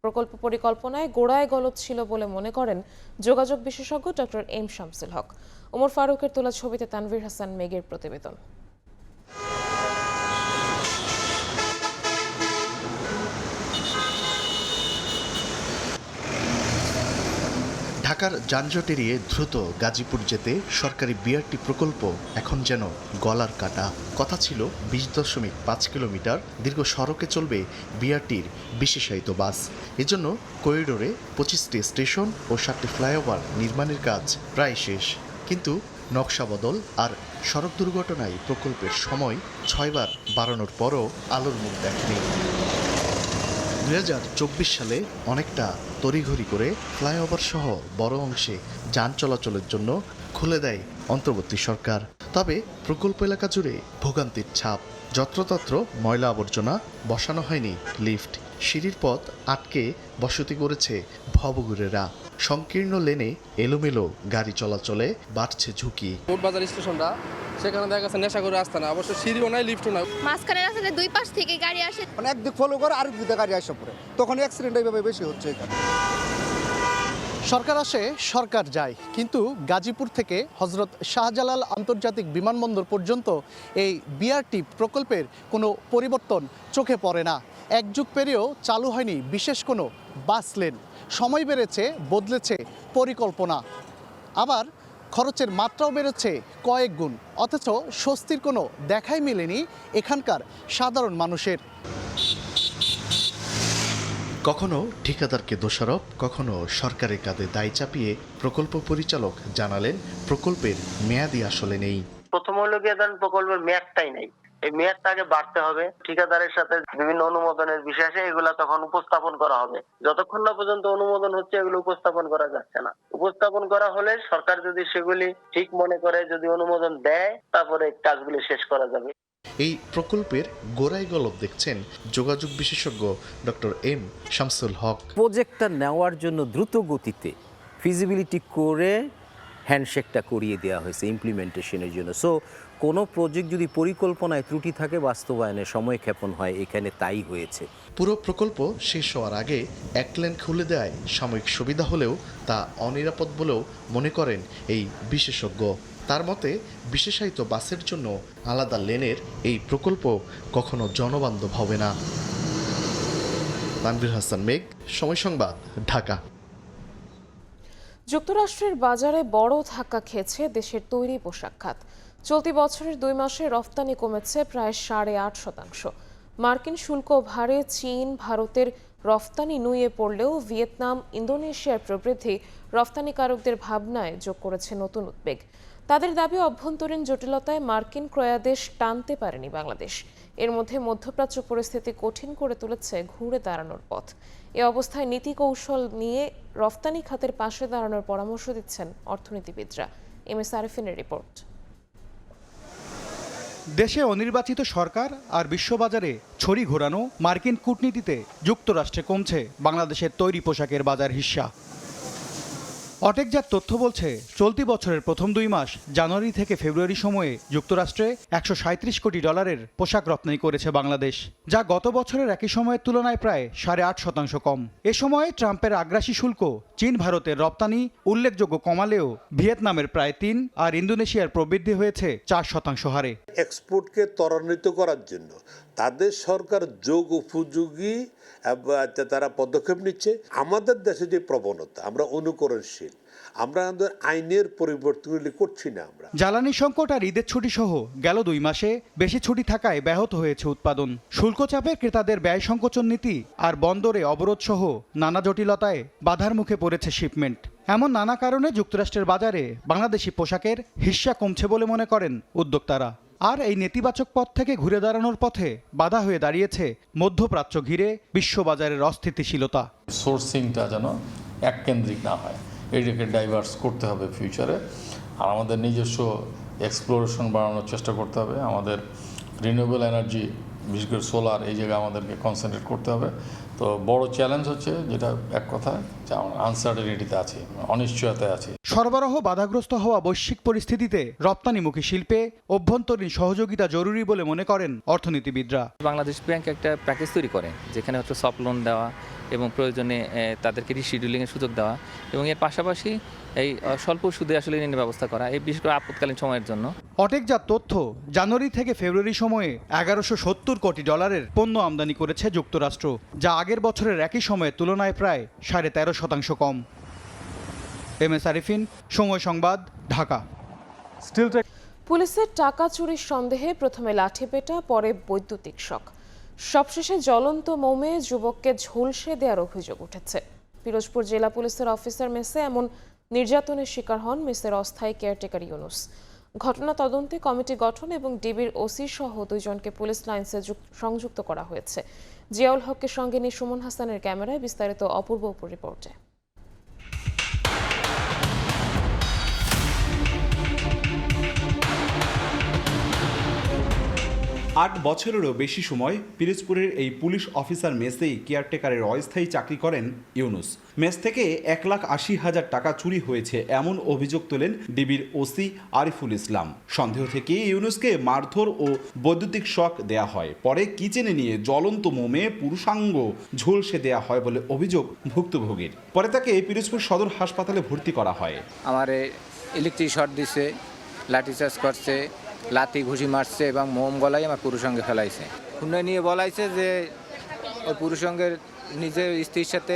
প্রকল্প পরিকল্পনায় গোড়ায় গলদ ছিল বলে মনে করেন যোগাযোগ বিশেষজ্ঞ ডক্টর এম শামসুল হক। ওমর ফারুকের তোলা ছবিতে তানভীর হাসান মেঘের প্রতিবেদন। ঢাকার যানজট এড়িয়ে দ্রুত গাজীপুর যেতে সরকারি বিআরটি প্রকল্প এখন যেন গলার কাটা। কথা ছিল 20.5 কিলোমিটার দীর্ঘ সড়কে চলবে বিআরটির বিশেষায়িত বাস। এজন্য করিডোরে 25টি স্টেশন ও 7টি ফ্লাইওভার নির্মাণের কাজ প্রায় শেষ। কিন্তু নকশা বদল আর সড়ক দুর্ঘটনায় প্রকল্পের সময় 6 বার বাড়ানোর পরও আলোর মুখ দেখেনি। 2024 সালে অনেকটা তড়িঘড়ি করে ফ্লাইওভার সহ বড় অংশে যান চলাচলের জন্য খুলে দেয় অন্তর্বর্তী সরকার। তবে প্রকল্প এলাকা জুড়ে ভোগান্তির ছাপ। যত্রতত্র ময়লা আবর্জনা, বসানো হয়নি লিফট, সিঁড়ির পথ আটকে বসতি করেছে ভবঘুরেরা। সংকীর্ণ লেনে এলোমেলো গাড়ি চলাচলে বাড়ছে ঝুঁকি। বাজার স্টেশনটা সেখানে দেখা যাচ্ছে নেশা করে আসতে না, অবশ্য সিঁড়িও নাই, লিফটও নাই। মাঝখানে রাস্তাতে দুই পাশ থেকে গাড়ি আসে, মানে একদিক ফলো করে আরেক দিকে গাড়ি আসে পড়ে, তখন অ্যাক্সিডেন্ট এইভাবে বেশি হচ্ছে এখানে। সরকার আসে সরকার যায়, কিন্তু গাজীপুর থেকে হজরত শাহজালাল আন্তর্জাতিক বিমানবন্দর পর্যন্ত এই বিআরটি প্রকল্পের কোনো পরিবর্তন চোখে পড়ে না। এক যুগ পেরিয়েও চালু হয়নি বিশেষ কোনো বাস লেন। সময় বেড়েছে, বদলেছে পরিকল্পনা, আবার খরচের মাত্রাও বেড়েছে কয়েক গুণ। অথচ স্বস্তির কোনো দেখাই মেলেনি এখানকার সাধারণ মানুষের। কখনো ঠিকাদারকে দোষারোপ, কখনো সরকারের কাঁধে দায় চাপিয়ে প্রকল্প পরিচালক জানালেন প্রকল্পের মেয়াদই আসলে নেই। প্রথম হলো গিয়ে ধরেন প্রকল্পের মেয়াদটাই নেই, এই মেয়াদটা আগে বাড়তে হবে। ঠিকাদারের সাথে বিভিন্ন অনুমোদনের বিষয়ে এগুলা তখন উপস্থাপন করা হবে। যতক্ষণ না পর্যন্ত অনুমোদন হচ্ছে এগুলো উপস্থাপন করা যাচ্ছে না। উপস্থাপন করা হলে সরকার যদি সেগুলি ঠিক মনে করে, যদি অনুমোদন দেয়, তারপরে কাজগুলি শেষ করা যাবে। এই প্রকল্পের গোড়ায় গলদ দেখছেন যোগাযোগ বিশেষজ্ঞ ডক্টর এম শামসুল হক। প্রজেক্টটা নেওয়ার জন্য দ্রুত গতিতে ফিজিবিলিটি করে হ্যান্ডশেকটা করিয়ে দেওয়া হয়েছে ইমপ্লিমেন্টেশনের জন্য। সো কোনো প্রজেক্ট যদি পরিকল্পনায় ত্রুটি থাকে, বাস্তবায়নে সময়ক্ষেপণ হয়, এখানে তাই হয়েছে। পুরো প্রকল্প শেষ হওয়ার আগে এক লেন খুলে দেওয়ায় সাময়িক সুবিধা হলেও তা অনিরাপদ বলেও মনে করেন এই বিশেষজ্ঞ। তার মতে বিশেষায়িত বাসের জন্য আলাদা লেনের এই প্রকল্প কখনো জনবান্ধব হবে না। তানভীর হাসান মেঘ, সময় সংবাদ, ঢাকা। যুক্তরাষ্ট্রের বাজারে বড় ধাক্কা খেয়েছে দেশের তৈরি পোশাক খাত। চলতি বছরের 2 মাসে রফতানি কমেছে প্রায় 8.5%। মার্কিন শুল্ক ভারে চীন, ভারতের রফতানি নুয়ে পড়লেও ভিয়েতনাম, ইন্দোনেশিয়ার প্রবৃদ্ধি রফতানিকারকদের ভাবনায় যোগ করেছে নতুন উদ্বেগ। তাদের দাবি, অভ্যন্তরীণ জটিলতায় মার্কিন ক্রয়াদেশ টানতে পারেনি বাংলাদেশ। এর মধ্যে মধ্যপ্রাচ্য পরিস্থিতি কঠিন করে তুলেছে ঘুরে দাঁড়ানোর পথ। এ অবস্থায় নীতি কৌশল নিয়ে রফতানি খাতের পাশে দাঁড়ানোর পরামর্শ দিচ্ছেন অর্থনীতিবিদরা। MS আরিফিনের report. দেশে অনির্বাচিত সরকার আর বিশ্ববাজারে ছড়ি ঘোরানো মার্কিন কূটনীতিতে যুক্তরাষ্ট্রে কমছে বাংলাদেশের তৈরি পোশাকের বাজার হিস্সা। অটেকজাত তথ্য বলছে, চলতি বছরের প্রথম 2 মাস জানুয়ারি থেকে ফেব্রুয়ারি সময়ে যুক্তরাষ্ট্রে $137 কোটি পোশাক রপ্তানি করেছে বাংলাদেশ, যা গত বছরের একই সময়ের তুলনায় প্রায় 8.5% কম। এ সময় ট্রাম্পের আগ্রাসী শুল্ক চীন, ভারতের রপ্তানি উল্লেখযোগ্য কমালেও ভিয়েতনামের প্রায় 3 আর ইন্দোনেশিয়ার প্রবৃদ্ধি হয়েছে 4% হারে। এক্সপোর্টকে ত্বরান্বিত করার জন্য তাদের সরকার যোগ উপযোগী তারা পদক্ষেপ নিচ্ছে। আমাদের দেশে যে প্রবণতা, আমরা অনুকরণশীল, আমরা আমাদের আইনের পরিবর্তনগুলি করছি না। আমরা জ্বালানি সংকট আর ঈদের ছুটি সহ গেল 2 মাসে বেশি ছুটি থাকায় ব্যাহত হয়েছে উৎপাদন। শুল্ক চাপে ক্রেতাদের ব্যয় সংকোচন নীতি আর বন্দরে অবরোধ সহ নানা জটিলতায় বাধার মুখে পড়েছে শিপমেন্ট। এমন নানা কারণে যুক্তরাষ্ট্রের বাজারে বাংলাদেশি পোশাকের হিস্সা কমছে বলে মনে করেন উদ্যোক্তারা। আর এই নেতিবাচক পথ থেকে ঘুরে দাঁড়ানোর পথে বাধা হয়ে দাঁড়িয়েছে মধ্যপ্রাচ্য ঘিরে বিশ্ববাজারের অস্থিতিশীলতা। সোর্সিংটা যেন এককেন্দ্রিক না হয়, এটাকে ডাইভার্স করতে হবে ফিউচারে। আর আমাদের নিজস্ব এক্সপ্লোরেশন বাড়ানোর চেষ্টা করতে হবে। আমাদের রিনিউয়েবল এনার্জি, বিশেষ করে সোলার, এই জায়গায় আমাদেরকে কনসেন্ট্রেট করতে হবে। তো বড় চ্যালেঞ্জ হচ্ছে, যেটা এক কথা, যে আমরা আনসার্টেনিটিতে আছি, অনিশ্চয়তায় আছি। সরবরাহ বাধাগ্রস্ত হওয়া বৈশ্বিক পরিস্থিতিতে রপ্তানিমুখী শিল্পে অভ্যন্তরীণ সহযোগিতা জরুরি বলে মনে করেন অর্থনীতিবিদরা। বাংলাদেশ ব্যাংক একটা প্যাকেজ তৈরি করে, যেখানে হচ্ছে সফট লোন দেওয়া এবং প্রয়োজনে তাদেরকে রিশিডিউলিংয়ের সুযোগ দেওয়া এবং এর পাশাপাশি এই স্বল্প সুদে আসলে ঋণের ব্যবস্থা করা, এই বিশেষ করে আপৎকালীন সময়ের জন্য। অটেকজাত তথ্য, জানুয়ারি থেকে ফেব্রুয়ারি সময়ে $1170 কোটি পণ্য আমদানি করেছে যুক্তরাষ্ট্র, যা আগের বছরের একই সময়ের তুলনায় প্রায় 13.5% কম। MS আরিফিন, সময় সংবাদ, ঢাকা। পুলিশের টাকা চুরির সন্দেহে প্রথমে লাঠিপেটা, পরে বৈদ্যুতিক শক, সবশেষে জ্বলন্ত মোমে যুবককে ঝলসে দেওয়ার অভিযোগ উঠেছে। পিরোজপুর জেলা পুলিশের অফিসার মেসে এমন নির্যাতনের শিকার হন মেসের অস্থায়ী কেয়ারটেকার ইউনুস। ঘটনা তদন্তে কমিটি গঠন এবং ডিবির ওসি সহ 2 জনকে পুলিশ লাইন্সে সংযুক্ত করা হয়েছে। জিয়াউল হকের সঙ্গে নিয়ে সুমন হাসানের ক্যামেরায় বিস্তারিত অপূর্ব উপর রিপোর্টে। 8 বছরেরও বেশি সময় পিরোজপুরের এই পুলিশ অফিসার মেসেই কেয়ারটেকারের অস্থায়ী চাকরি করেন ইউনুস। মেস থেকে 1,80,000 টাকা চুরি হয়েছে এমন অভিযোগ তোলেন ডিবির ওসি আরিফুল ইসলাম। সন্দেহ থেকে ইউনুসকে মারধর ও বৈদ্যুতিক শক দেয়া হয়, পরে কিচেনে নিয়ে জ্বলন্ত মোমে পুরুষাঙ্গ ঝলসে দেয়া হয় বলে অভিযোগ ভুক্তভোগীর। পরে তাকে পিরোজপুর সদর হাসপাতালে ভর্তি করা হয়। আমার ইলেকট্রিক শর্ট দিছে, লাঠিচার্জ করছে, লাথি ঘুষি মারছে এবং মোম গলায় আমার পুরুষাঙ্গে ফেলাইছে। খুনায় নিয়ে বলাইছে যে ওই পুরুষাঙ্গের নিজের স্ত্রীর সাথে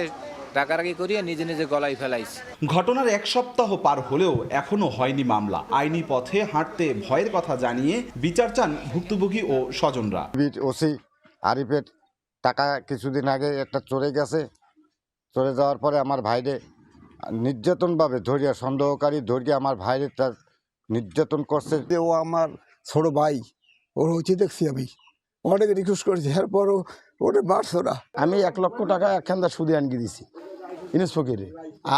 রাগারাগি করিয়ে নিজে নিজে গলায় ফেলাইছে। ঘটনার 1 সপ্তাহ পার হলেও এখনো হয়নি মামলা। আইনি পথে হাঁটতে ভয়ের কথা জানিয়ে বিচার চান ভুক্তভোগী ও স্বজনরা। ওসি আরিফের টাকা কিছুদিন আগে একটা চলে গেছে, চলে যাওয়ার পরে আমার ভাইরে নির্যাতনভাবে ধরিয়া, সন্দেহকারী ধরিয়া আমার ভাইরে তার নির্যাতন করছে। ও আমার ছোট ভাই, ওর হচ্ছে দেখছি আমি অনেক রিকোয়েস্ট করেছি, এরপরও ওটা মারছো না। আমি 1 লক্ষ টাকা একখানটা সুদে আনকি দিছি ইউনুস ফকিরে,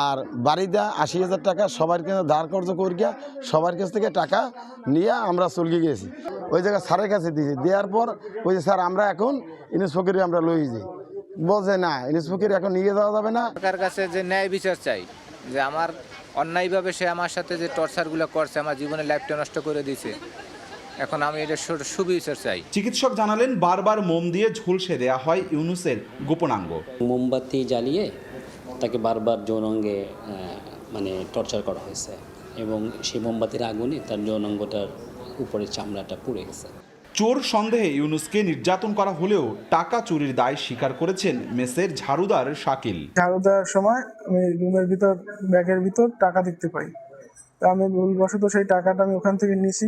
আর বাড়িতে 80,000 টাকা সবার কাছে ধার কর্জ করিয়া সবার কাছ থেকে টাকা নিয়ে আমরা চলকে গেছি। ওই জায়গায় স্যারের কাছে দিয়েছি, দেওয়ার পর ওই যে স্যার আমরা এখন ইউনুস ফকিরে আমরা লই যাই, বলছে না ইউনুস ফকির এখন নিয়ে যাওয়া যাবে না। সরকার কাছে যে ন্যায় বিচার চাই, যে আমার অন্যায়ভাবে সে আমার সাথে যে টর্চারগুলো করছে, আমার জীবনের লাইফটা নষ্ট করে দিয়েছে। এখন আমি এটা সুবিচার চাই। চিকিৎসক জানালেন বারবার মোম দিয়ে ঝুলসে দেয়া হয় ইউনুসের গোপনাঙ্গ। মোমবাতি জ্বালিয়ে তাকে বারবার যৌনাঙ্গে টর্চার করা হয়েছে এবং সেই মোমবাতির আগুনে তার যৌনাঙ্গটার উপরে চামড়াটা পুড়ে গেছে। চোর সন্দেহে ইউনুসকে নির্যাতন করা হলেও টাকা চুরির দায় স্বীকার করেছেন মেসের ঝাড়ুদার শাকিল। ঝাড়ু দেওয়ার সময় আমি রুমের ভিতর ব্যাগের ভিতর টাকা দেখতে পাই, তা আমি ভুলবশত সেই টাকাটা আমি ওখান থেকে নিয়েছি,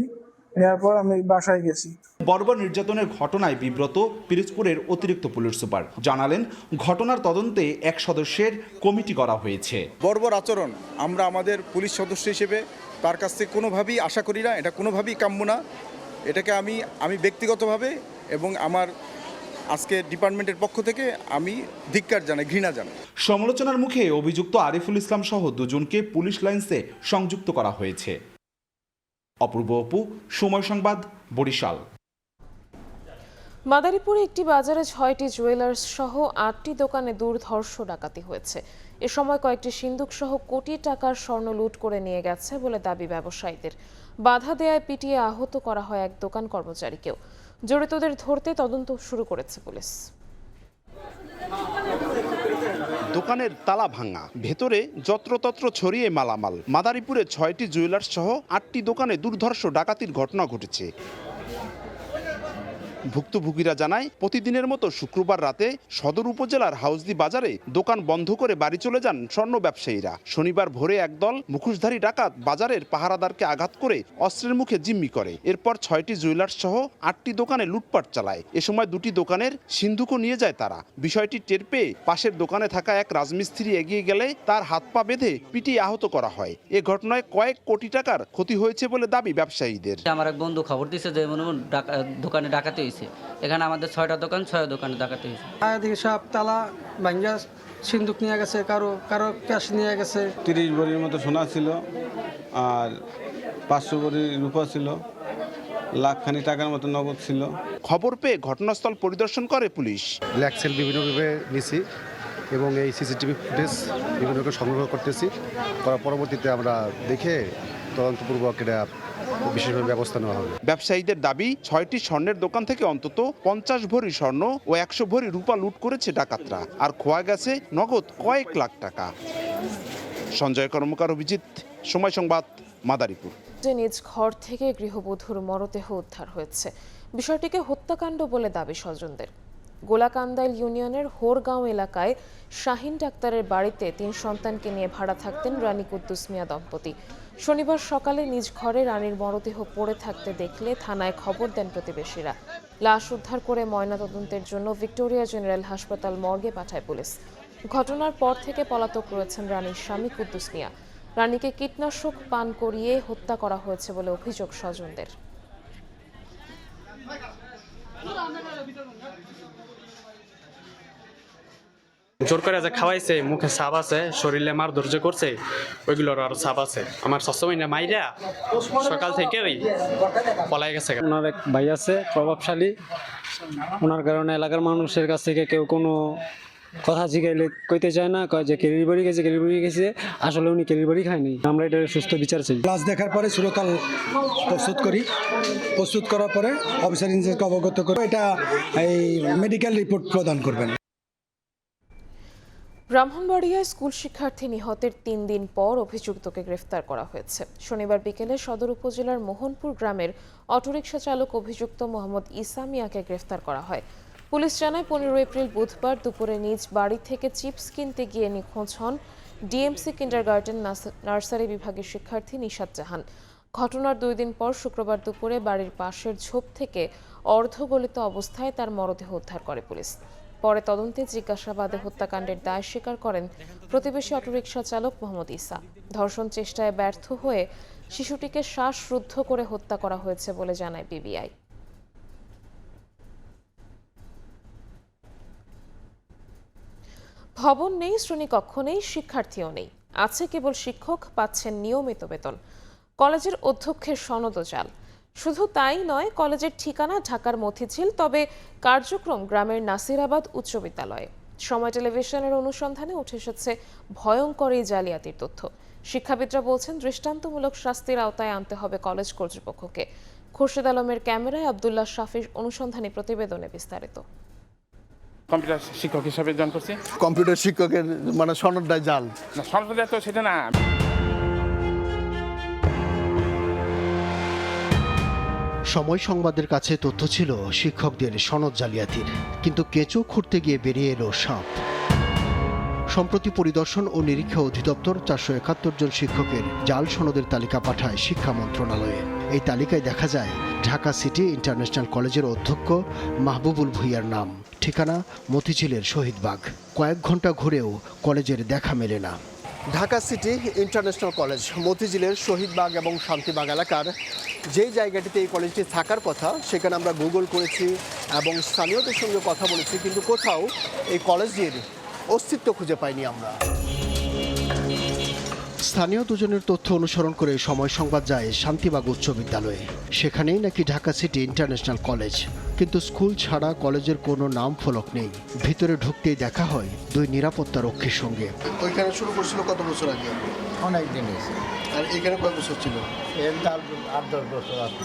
নেওয়ার পর আমি বাসায় গেছি। বর্বর নির্যাতনের ঘটনায় বিব্রত পিরোজপুরের অতিরিক্ত পুলিশ সুপার জানালেন, ঘটনার তদন্তে এক সদস্যের কমিটি করা হয়েছে। বর্বর আচরণ আমরা আমাদের পুলিশ সদস্য হিসেবে তার কাছ থেকে কোনোভাবেই আশা করি না, এটা কোনোভাবেই কাম্য না। এটাকে আমি ব্যক্তিগতভাবে এবং আমার আজকে ডিপার্টমেন্টের পক্ষ থেকে আমি ধিক্কার জানাই, ঘৃণা জানাই। সমালোচনার মুখে অভিযুক্ত আরিফুল ইসলাম সহ দুজনকে পুলিশ লাইন্সে সংযুক্ত করা হয়েছে। অপূর্ব অপু, সময় সংবাদ, বরিশাল। মাদারীপুরে একটি বাজারে 6টি জুয়েলার্স সহ 8টি দোকানে দুর্ধর্ষ ডাকাতি হয়েছে। এ সময় কয়েকটি সিন্দুক সহ কোটি টাকার স্বর্ণ লুট করে নিয়ে গেছে বলে দাবি ব্যবসায়ীদের। বাধা দেয়ায় পিটিয়ে আহত করা হয় এক দোকান কর্মচারীকেও। জড়িতদের ধরতে তদন্ত শুরু করেছে পুলিশ। দোকানের তালা ভাঙা, ভেতরে যত্রতত্র ছড়িয়ে মালামাল। মাদারীপুরে 6টি জুয়েলার্স সহ 8টি দোকানে দুর্ধর্ষ ডাকাতির ঘটনা ঘটেছে। ভুক্তভোগীরা জানায়, প্রতিদিনের মতো শুক্রবার রাতে সদর উপজেলার হাউসদি বাজারে দোকান বন্ধ করে বাড়ি চলে যান স্বর্ণ ব্যবসায়ীরা। শনিবার ভোরে একদল মুখোশধারী ডাকাত বাজারের পাহারাদারকে আঘাত করে অস্ত্রের মুখে জিম্মি করে। এরপর 6টি জুয়েলার্স সহ 8টি দোকানে লুটপাট চালায়। এ সময় 2টি দোকানের সিন্ধুকও নিয়ে যায় তারা। বিষয়টি টের পেয়ে পাশের দোকানে থাকা এক রাজমিস্ত্রি এগিয়ে গেলে তার হাত পা বেঁধে পিটিয়ে আহত করা হয়। এ ঘটনায় কয়েক কোটি টাকার ক্ষতি হয়েছে বলে দাবি ব্যবসায়ীদের। আমার এক বন্ধু খবর দিয়েছে যে দোকানে ডাকাতি হয়েছে। এখানে আমাদের 6টা দোকান, 6 দোকানে ডাকাতি হয়েছে। এদিকে সব তালা ভাঙ্গা সিন্দুক নিয়ে গেছে, কারো ক্যাশ নিয়ে গেছে। 30 ভরির মতো সোনা ছিল আর 500 ভরি রূপা ছিল, লাখখানি টাকার মতো নগদ ছিল। খবর পেয়ে ঘটনাস্থল পরিদর্শন করে পুলিশ। ব্ল্যাক সেল বিভিন্নভাবে নিছি এবং এই সিসিটিভি ফুটেজ বিভিন্নভাবে সংগ্রহ করতেছি। পরবর্তীতে আমরা দেখে তদন্তপূর্বক এটা বিশেষভাবে ব্যবস্থা নেওয়া হবে। ব্যবসায়ীদের দাবি, 6টি স্বর্ণের দোকান থেকে অন্তত 50 ভরি স্বর্ণ ও 100 ভরি রূপা লুট করেছে ডাকাতরা, আর খোয়া গেছে নগদ কয়েক লাখ টাকা। সঞ্জয় কর্মকার, অভিজিৎ, সময় সংবাদ, মাদারীপুর। নিজ ঘর থেকে গৃহবধূর মরদেহ উদ্ধার হয়েছে। বিষয়টিকে হত্যাকাণ্ড বলে দাবি স্বজনদের। গোলাকান্দাইল ইউনিয়নের হোরগাঁও এলাকায় শাহিন ডাক্তারের বাড়িতে 3 সন্তানকে নিয়ে ভাড়া থাকতেন রানী কুদ্দুস মিয়া দম্পতি। শনিবার সকালে নিজ ঘরে রানীর মরদেহ পড়ে থাকতে দেখলে থানায় খবর দেন প্রতিবেশীরা। লাশ উদ্ধার করে ময়নাতদন্তের জন্য ভিক্টোরিয়া জেনারেল হাসপাতাল মর্গে পাঠায় পুলিশ। ঘটনার পর থেকে পলাতক রয়েছেন রানীর স্বামী কুদ্দুস মিয়া। রানীকে কীটনাশক পান করিয়ে হত্যা করা হয়েছে বলে অভিযোগ স্বজনদের। জোর করে যে খাওয়াইছে, মুখে সাপ আছে, শরীরে মার ধৈর্য করছে, ওইগুলোর আরো সাপ আছে। আমার সবসময় মাইরা সকাল থেকে পলাই গেছে। ওনার এক ভাই আছে প্রভাবশালী, ওনার কারণে এলাকার মানুষের কাছ থেকে কেউ কোনো কথা জিগাইলে কইতে চায় না, কয় যে কেরির বাড়ি গেছে, আসলে উনি কেরির বাড়ি খায়নি। আমরা এটা সুস্থ বিচার চাই। লাশ দেখার পরে সুরকাল প্রস্তুত করার পরে অফিসার ইনচার্জকে অবগত করে এটা এই মেডিকেল রিপোর্ট প্রদান করবেন। ব্রাহ্মণবাড়িয়ায় স্কুল শিক্ষার্থী নিহতের 3 দিন পর অভিযুক্তকে গ্রেফতার করা হয়েছে। শনিবার বিকেলে সদর উপজেলার মোহনপুর গ্রামের অটোরিকশা চালক অভিযুক্ত মোহাম্মদ ইসা মিয়াকে গ্রেফতার করা হয়। পুলিশ জানায়, 15 এপ্রিল বুধবার দুপুরে নিজ বাড়ি থেকে চিপস কিনতে গিয়ে নিখোঁজ হন ডিএমসি কিন্ডারগার্টেন নার্সারি বিভাগের শিক্ষার্থী নিশাত জাহান। ঘটনার 2 দিন পর শুক্রবার দুপুরে বাড়ির পাশের ঝোপ থেকে অর্ধগলিত অবস্থায় তার মরদেহ উদ্ধার করে পুলিশ। পরে তদন্তে জিজ্ঞাসাবাদে হত্যাকাণ্ডের দায় স্বীকার করেন প্রতিবেশী অটোরিকশা চালক মোহাম্মদ ইসা। ধর্ষণ চেষ্টায় ব্যর্থ হয়ে শিশুটিকে শ্বাসরুদ্ধ করে হত্যা করা হয়েছে বলে জানায় পিবিআই। ভবন নেই, শ্রেণীকক্ষ নেই, শিক্ষার্থীও নেই, আছে কেবল শিক্ষক, পাচ্ছেন নিয়মিত বেতন। কলেজের অধ্যক্ষের সনদ জাল। শুধু তাই নয়, কলেজের ঠিকানা ঢাকার মতিঝিল, তবে কার্যক্রম গ্রামের নাসিরাবাদ উচ্চ বিদ্যালয়ে। সময় টেলিভিশনের অনুসন্ধানে উঠে এসেছে ভয়ঙ্কর এই জালিয়াতির তথ্য। শিক্ষাবিদরা বলছেন দৃষ্টান্তমূলক শাস্তির আওতায় আনতে হবে কলেজ কর্তৃপক্ষকে। খোরশেদ আলমের ক্যামেরায় আব্দুল্লাহ শাফির অনুসন্ধানী প্রতিবেদনে বিস্তারিত। কম্পিউটার শিক্ষক হিসাবে জয়েন করছি। কম্পিউটার শিক্ষকের মানে সনদটাই জাল। না, সনদটা তো সেটা না। সময় সংবাদের কাছে তথ্য ছিল শিক্ষকদের সনদ জালিয়াতির, কিন্তু কেঁচো খুঁড়তে গিয়ে বেরিয়ে এলো সাপ। সম্প্রতি পরিদর্শন ও নিরীক্ষা অধিদপ্তর 471 জন শিক্ষকের জাল সনদের তালিকা পাঠায় শিক্ষা মন্ত্রণালয়ে। এই তালিকায় দেখা যায় ঢাকা সিটি ইন্টারন্যাশনাল কলেজের অধ্যক্ষ মাহবুবুল ভূঁইয়ার নাম, ঠিকানা মতিঝিলের শহীদবাগ। কয়েক ঘন্টা ঘুরেও কলেজের দেখা মেলে না। ঢাকা সিটি ইন্টারন্যাশনাল কলেজ মতিঝিলের শহীদবাগ এবং শান্তিবাগ এলাকার যেই জায়গাটিতে এই কলেজটি থাকার কথা, সেখানে আমরা গুগল করেছি এবং স্থানীয়দের সঙ্গে কথা বলেছি, কিন্তু কোথাও এই কলেজটির অস্তিত্ব খুঁজে পাইনি আমরা। স্থানীয় দুজনের তথ্য অনুসরণ করে সময় সংবাদ যায় শান্তিবাগ উচ্চ বিদ্যালয়ে। সেখানেই নাকি ঢাকা সিটি ইন্টারন্যাশনাল কলেজ, কিন্তু স্কুল ছাড়া কলেজের কোনো নাম ফলক নেই। ভিতরে ঢুকতেই দেখা হয় দুই নিরাপত্তা রক্ষীর সঙ্গে। ওইখানে শুরু করছিল কত বছর আগে? অনেক দিন হয়েছে। আর এখানে কয় বছর ছিল? 8-10 বছর আছে।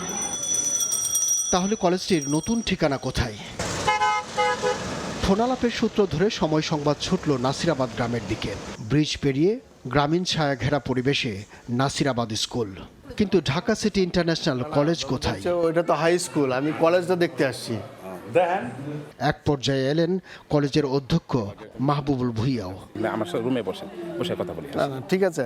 তাহলে কলেজটির নতুন ঠিকানা কোথায়? ফোনালাপের সূত্র ধরে সময় সংবাদ ছুটল নাসিরাবাদ গ্রামের দিকে। ব্রিজ পেরিয়ে গ্রামীণ ছায়া ঘেরা পরিবেশে নাসিরাবাদ স্কুল, কিন্তু ঢাকা সিটি ইন্টারন্যাশনাল কলেজ কোথায়? ওইটা তো হাই স্কুল, আমি কলেজটা দেখতে আসছি। এক পর্যায়ে এলেন কলেজের অধ্যক্ষ মাহবুবুল ভূঁইয়াও। আমার রুমে বসে কথা বলি। ঠিক আছে,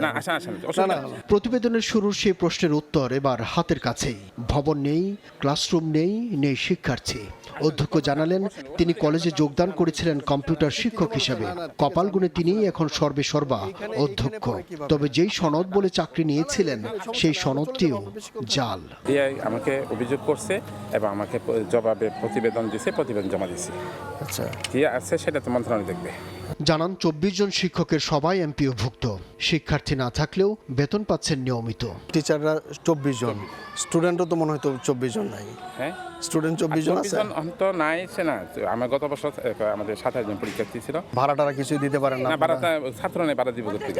প্রতিবেদনের শুরুর সেই প্রশ্নের উত্তর এবার হাতের কাছেই। ভবন নেই, ক্লাসরুম নেই, নেই শিক্ষার্থী। অধ্যক্ষ জানালেন তিনি কলেজে যোগদান করেছিলেন কম্পিউটার শিক্ষক হিসেবে। কপাল গুণে তিনিই এখন সর্বেসর্বা অধ্যক্ষ। তবে যেই সনদ বলে চাকরি নিয়েছিলেন সেই সনদটিও জাল। আমাকে অভিযোগ করছে এবং আমাকে জবাবে প্রতিবেদন দিয়েছে, প্রতিবেদন জমা দিয়েছে। আচ্ছা, কি আছে সেটা তো মন্ত্রণালয় দেখবে। জানান 24 জন শিক্ষকের সবাই এমপিওভুক্ত। শিক্ষার্থী না থাকলেও বেতন পাচ্ছেন নিয়মিত। টিচাররা 24 জন, স্টুডেন্টও তো মনে হয় 24 জন নাই। হ্যাঁ, স্টুডেন্ট 24 জন আছে। তো নাই সে না, আমার গত বছর আমাদের 27 জন পরীক্ষার্থী ছিল। ভাড়াটা কিছুই দিতে পারেন না? ভাড়াটা ছাত্র নেই, ভাড়া দিব করতে।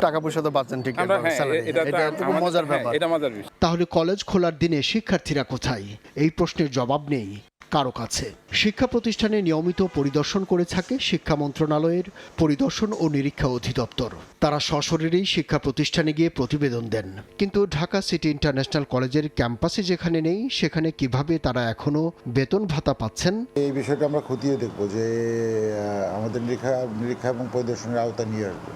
টাকা পয়সা তো পাচ্ছেন ঠিক আছে, এটা তো মজার ব্যাপার। এটা মজার বিষয়। তাহলে কলেজ খোলার দিনে শিক্ষার্থীরা কোথায়? এই প্রশ্নের জবাব নেই কারো কাছে। শিক্ষা প্রতিষ্ঠানে নিয়মিত পরিদর্শন করে থাকে শিক্ষা মন্ত্রণালয়ের পরিদর্শন ও নিরীক্ষা অধিদপ্তর। তারা সশরীরেই শিক্ষা প্রতিষ্ঠানে গিয়ে প্রতিবেদন দেন, কিন্তু ঢাকা সিটি ইন্টারন্যাশনাল কলেজের ক্যাম্পাসে যেখানে নেই, সেখানে কিভাবে তারা এখনো বেতন ভাতা পাচ্ছেন? এই বিষয়টা আমরা খতিয়ে দেখব, যে আমাদের নিরীক্ষা এবং পরিদর্শনের আওতা নিয়ে আসবো।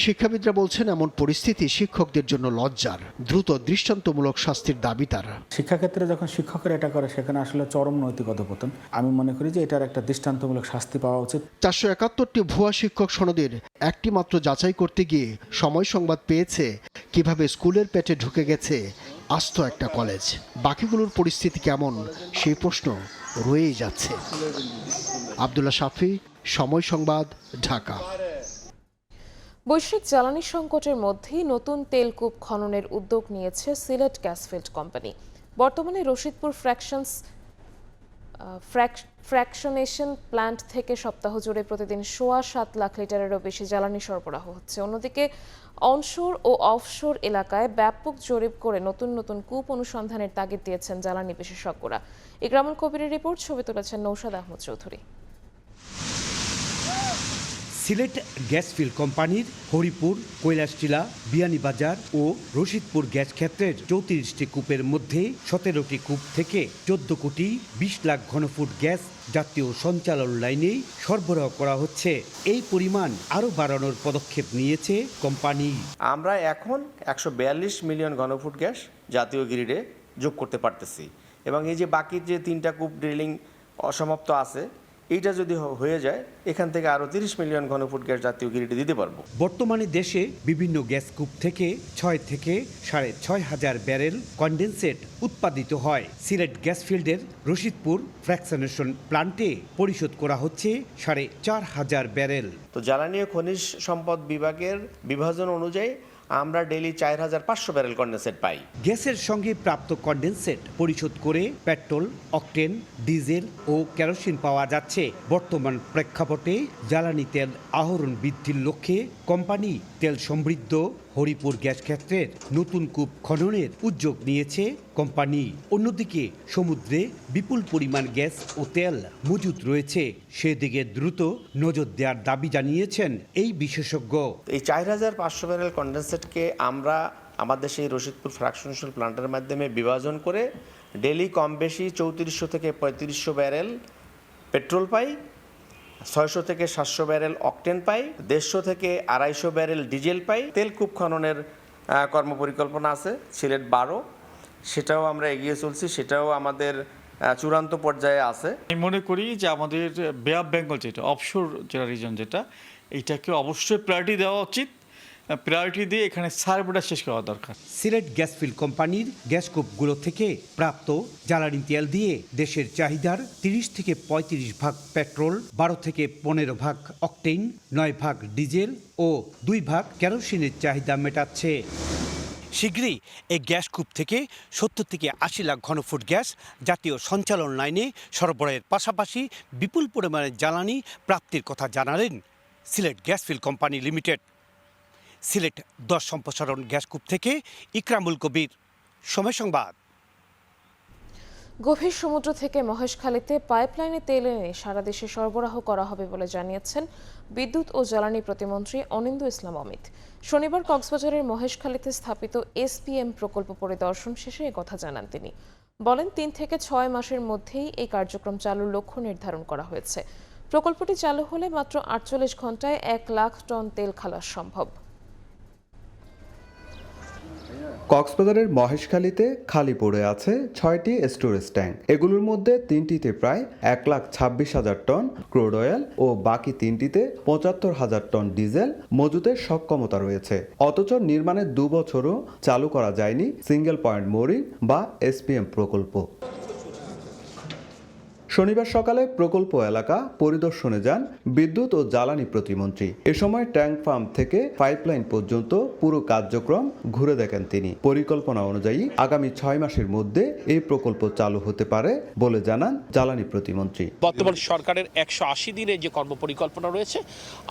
শিক্ষাবিদরা বলছেন এমন পরিস্থিতি শিক্ষকদের জন্য লজ্জার। দ্রুত দৃষ্টান্তমূলক শাস্তির দাবি তারা। শিক্ষাক্ষেত্রে যখন শিক্ষকেরা এটা করে, সেখানে আসলে চরম নৈতিক অধঃপতন। আমি মনে করি যে এটার একটা দৃষ্টান্তমূলক শাস্তি পাওয়া উচিত। 471টি ভুয়া শিক্ষক সনদের একটি মাত্র যাচাই করতে গিয়ে সময় সংবাদ পেয়েছে কিভাবে স্কুলের পেটে ঢুকে গেছে আস্ত একটা কলেজ। বাকিগুলোর পরিস্থিতি কেমন, সেই প্রশ্ন রয়েই যাচ্ছে। আব্দুল্লাহ শাফি, সময় সংবাদ, ঢাকা। বৈশ্বিক জ্বালানি সংকটের মধ্যেই নতুন তেলকূপ খননের উদ্যোগ নিয়েছে সিলেট গ্যাসফিল্ড কোম্পানি। বর্তমানে রশিদপুর ফ্র্যাকশনেশন প্ল্যান্ট থেকে সপ্তাহ জুড়ে প্রতিদিন 7.25 লাখ লিটারেরও বেশি জ্বালানি সরবরাহ হচ্ছে। অন্যদিকে অনশোর ও অফশোর এলাকায় ব্যাপক জরিপ করে নতুন নতুন কূপ অনুসন্ধানের তাগিদ দিয়েছেন জ্বালানি বিশেষজ্ঞরা। ইকরামুল কবিরের রিপোর্ট, ছবি তুলেছেন নৌশাদ আহমদ চৌধুরী। সিলেট গ্যাসফিল্ড কোম্পানির হরিপুর, কৈলাসটিলা, বিয়ানীবাজার ও রশিদপুর গ্যাস ক্ষেত্রের 34টি কূপের মধ্যে 17টি কূপ থেকে 14 কোটি 20 লাখ ঘনফুট গ্যাস জাতীয় সঞ্চালন লাইনে সরবরাহ করা হচ্ছে। এই পরিমাণ আরও বাড়ানোর পদক্ষেপ নিয়েছে কোম্পানি। আমরা এখন 142 মিলিয়ন ঘনফুট গ্যাস জাতীয় গ্রিডে যোগ করতে পারতেছি, এবং এই যে বাকি যে 3টা কূপ ড্রিলিং অসমাপ্ত আছে, এইটা যদি হয়ে যায়, এখান থেকে আরও 30 মিলিয়ন ঘনফুট গ্যাস জাতীয় গ্রিডে দিতে পারবো। বর্তমানে দেশে বিভিন্ন গ্যাস কূপ থেকে 6 থেকে 6.5 হাজার ব্যারেল কনডেনসেট উৎপাদিত হয়। সিলেট গ্যাসফিল্ডের রশিদপুর ফ্র্যাকশনেশন প্ল্যান্টে পরিশোধ করা হচ্ছে 4.5 হাজার ব্যারেল। তো জ্বালানি ও খনিজ সম্পদ বিভাগের বিভাজন অনুযায়ী আমরা ডেইলি 4500 ব্যারেল কনডেনসেট পাই। গ্যাসের সঙ্গে প্রাপ্ত কনডেনসেট পরিশোধ করে পেট্রোল, অকটেন, ডিজেল ও কেরোসিন পাওয়া যাচ্ছে। বর্তমান প্রেক্ষাপটে জ্বালানি তেল আহরণ বৃদ্ধির লক্ষ্যে কোম্পানি তেল সমৃদ্ধ হরিপুর গ্যাস ক্ষেত্রের নতুন কূপ খননের উদ্যোগ নিয়েছে কোম্পানি। অন্যদিকে সমুদ্রে বিপুল পরিমাণ গ্যাস ও তেল মজুদ রয়েছে, সেদিকে দ্রুত নজর দেওয়ার দাবি জানিয়েছেন এই বিশেষজ্ঞ। এই 4500 ব্যারেল কনডেনসেটকে আমরা আমাদের সেই রশিদপুর ফ্র্যাকশনেশন প্ল্যান্টের মাধ্যমে বিভাজন করে ডেইলি কম বেশি 3400 থেকে 3500 ব্যারেল পেট্রোল পাই, 600 থেকে 700 ব্যারেল অকটেন পাই, 150 থেকে 250 ব্যারেল ডিজেল পাই। তেল কূপ খননের কর্মপরিকল্পনা আছে সিলেট 12, সেটাও আমরা এগিয়ে চলছি, সেটাও আমাদের চূড়ান্ত পর্যায়ে আছে। আমি মনে করি যে আমাদের বে অফ বেঙ্গল যেটা অফশোর যেটা রিজন যেটা, এইটাকে অবশ্যই প্রায়োরিটি দেওয়া উচিত। প্রায়োরিটি দিয়ে এখানে সার্ভেটা শেষ করা দরকার। সিলেট গ্যাস ফিল্ড কোম্পানির গ্যাস কূপগুলো থেকে প্রাপ্ত জ্বালানি তেল দিয়ে দেশের চাহিদার 30 থেকে 35 ভাগ পেট্রোল, 12 থেকে 15 ভাগ অকটেন, 9 ভাগ ডিজেল ও 2 ভাগ কেরোসিনের চাহিদা মেটাচ্ছে। শীঘ্রই এই গ্যাস কূপ থেকে 70 থেকে 80 লাখ ঘনফুট গ্যাস জাতীয় সঞ্চালন লাইনে সরবরাহের পাশাপাশি বিপুল পরিমাণে জ্বালানি প্রাপ্তির কথা জানালেন Sylhet gas field company limited. Sylhet 10 সম্প্রসারণ গ্যাস কূপ থেকে ইকরামুল কবির, সময় সংবাদ। গভীর সমুদ্র থেকে মহেশখালীতে পাইপলাইনে তেল এনে সারা দেশে সরবরাহ করা হবে বলে জানিয়েছেন বিদ্যুৎ ও জ্বালানি প্রতিমন্ত্রী অনিন্দ্য ইসলাম অমিত। শনিবার কক্সবাজারের মহেশখালীতে স্থাপিত এসপিএম প্রকল্প পরিদর্শন শেষে একথা জানান তিনি। বলেন 3 থেকে 6 মাসের মধ্যেই এই কার্যক্রম চালুর লক্ষ্য নির্ধারণ করা হয়েছে। প্রকল্পটি চালু হলে মাত্র 48 ঘন্টায় 1 লাখ টন তেল খালাস সম্ভব। কক্সবাজারের মহেশখালীতে খালি পড়ে আছে 6টি স্টোরেজ ট্যাঙ্ক। এগুলোর মধ্যে 3টিতে প্রায় 1,26,000 টন ক্রুড অয়েল ও বাকি 3টিতে 75,000 টন ডিজেল মজুতের সক্ষমতা রয়েছে। অথচ নির্মাণের 2 বছরও চালু করা যায়নি সিঙ্গেল পয়েন্ট মোরিং বা এসপিএম প্রকল্প। শনিবার সকালে প্রকল্প এলাকা পরিদর্শনে যান বিদ্যুৎ ও জ্বালানি প্রতিমন্ত্রী। এ সময় ট্যাঙ্ক ফার্ম থেকে পাইপলাইন পর্যন্ত পুরো কার্যক্রম ঘুরে দেখেন তিনি। পরিকল্পনা অনুযায়ী আগামী 6 মাসের মধ্যে এই প্রকল্প চালু হতে পারে বলে জানান জ্বালানি প্রতিমন্ত্রী। বর্তমান সরকারের 180 দিনের যে কর্মপরিকল্পনা রয়েছে,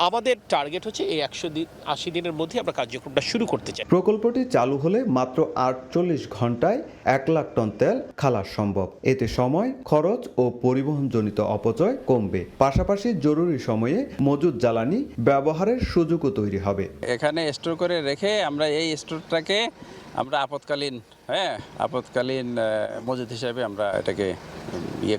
আমাদের টার্গেট হচ্ছে এই 180 দিনের মধ্যে আমরা কার্যক্রমটা শুরু করতে চাই। প্রকল্পটি চালু হলে মাত্র 48 ঘন্টায় 1 লাখ টন তেল খালাস সম্ভব। এতে সময়, খরচ ও পরিবহনজনিত অপচয় কমবে। পাশাপাশি জরুরি সময়ে মজুদ জ্বালানি ব্যবহারের সুযোগও তৈরি হবে। এখানে স্টোর করে রেখে আমরা এই স্টোরটাকে আমরা আপৎকালীন মজুদ হিসাবে আমরা এটাকে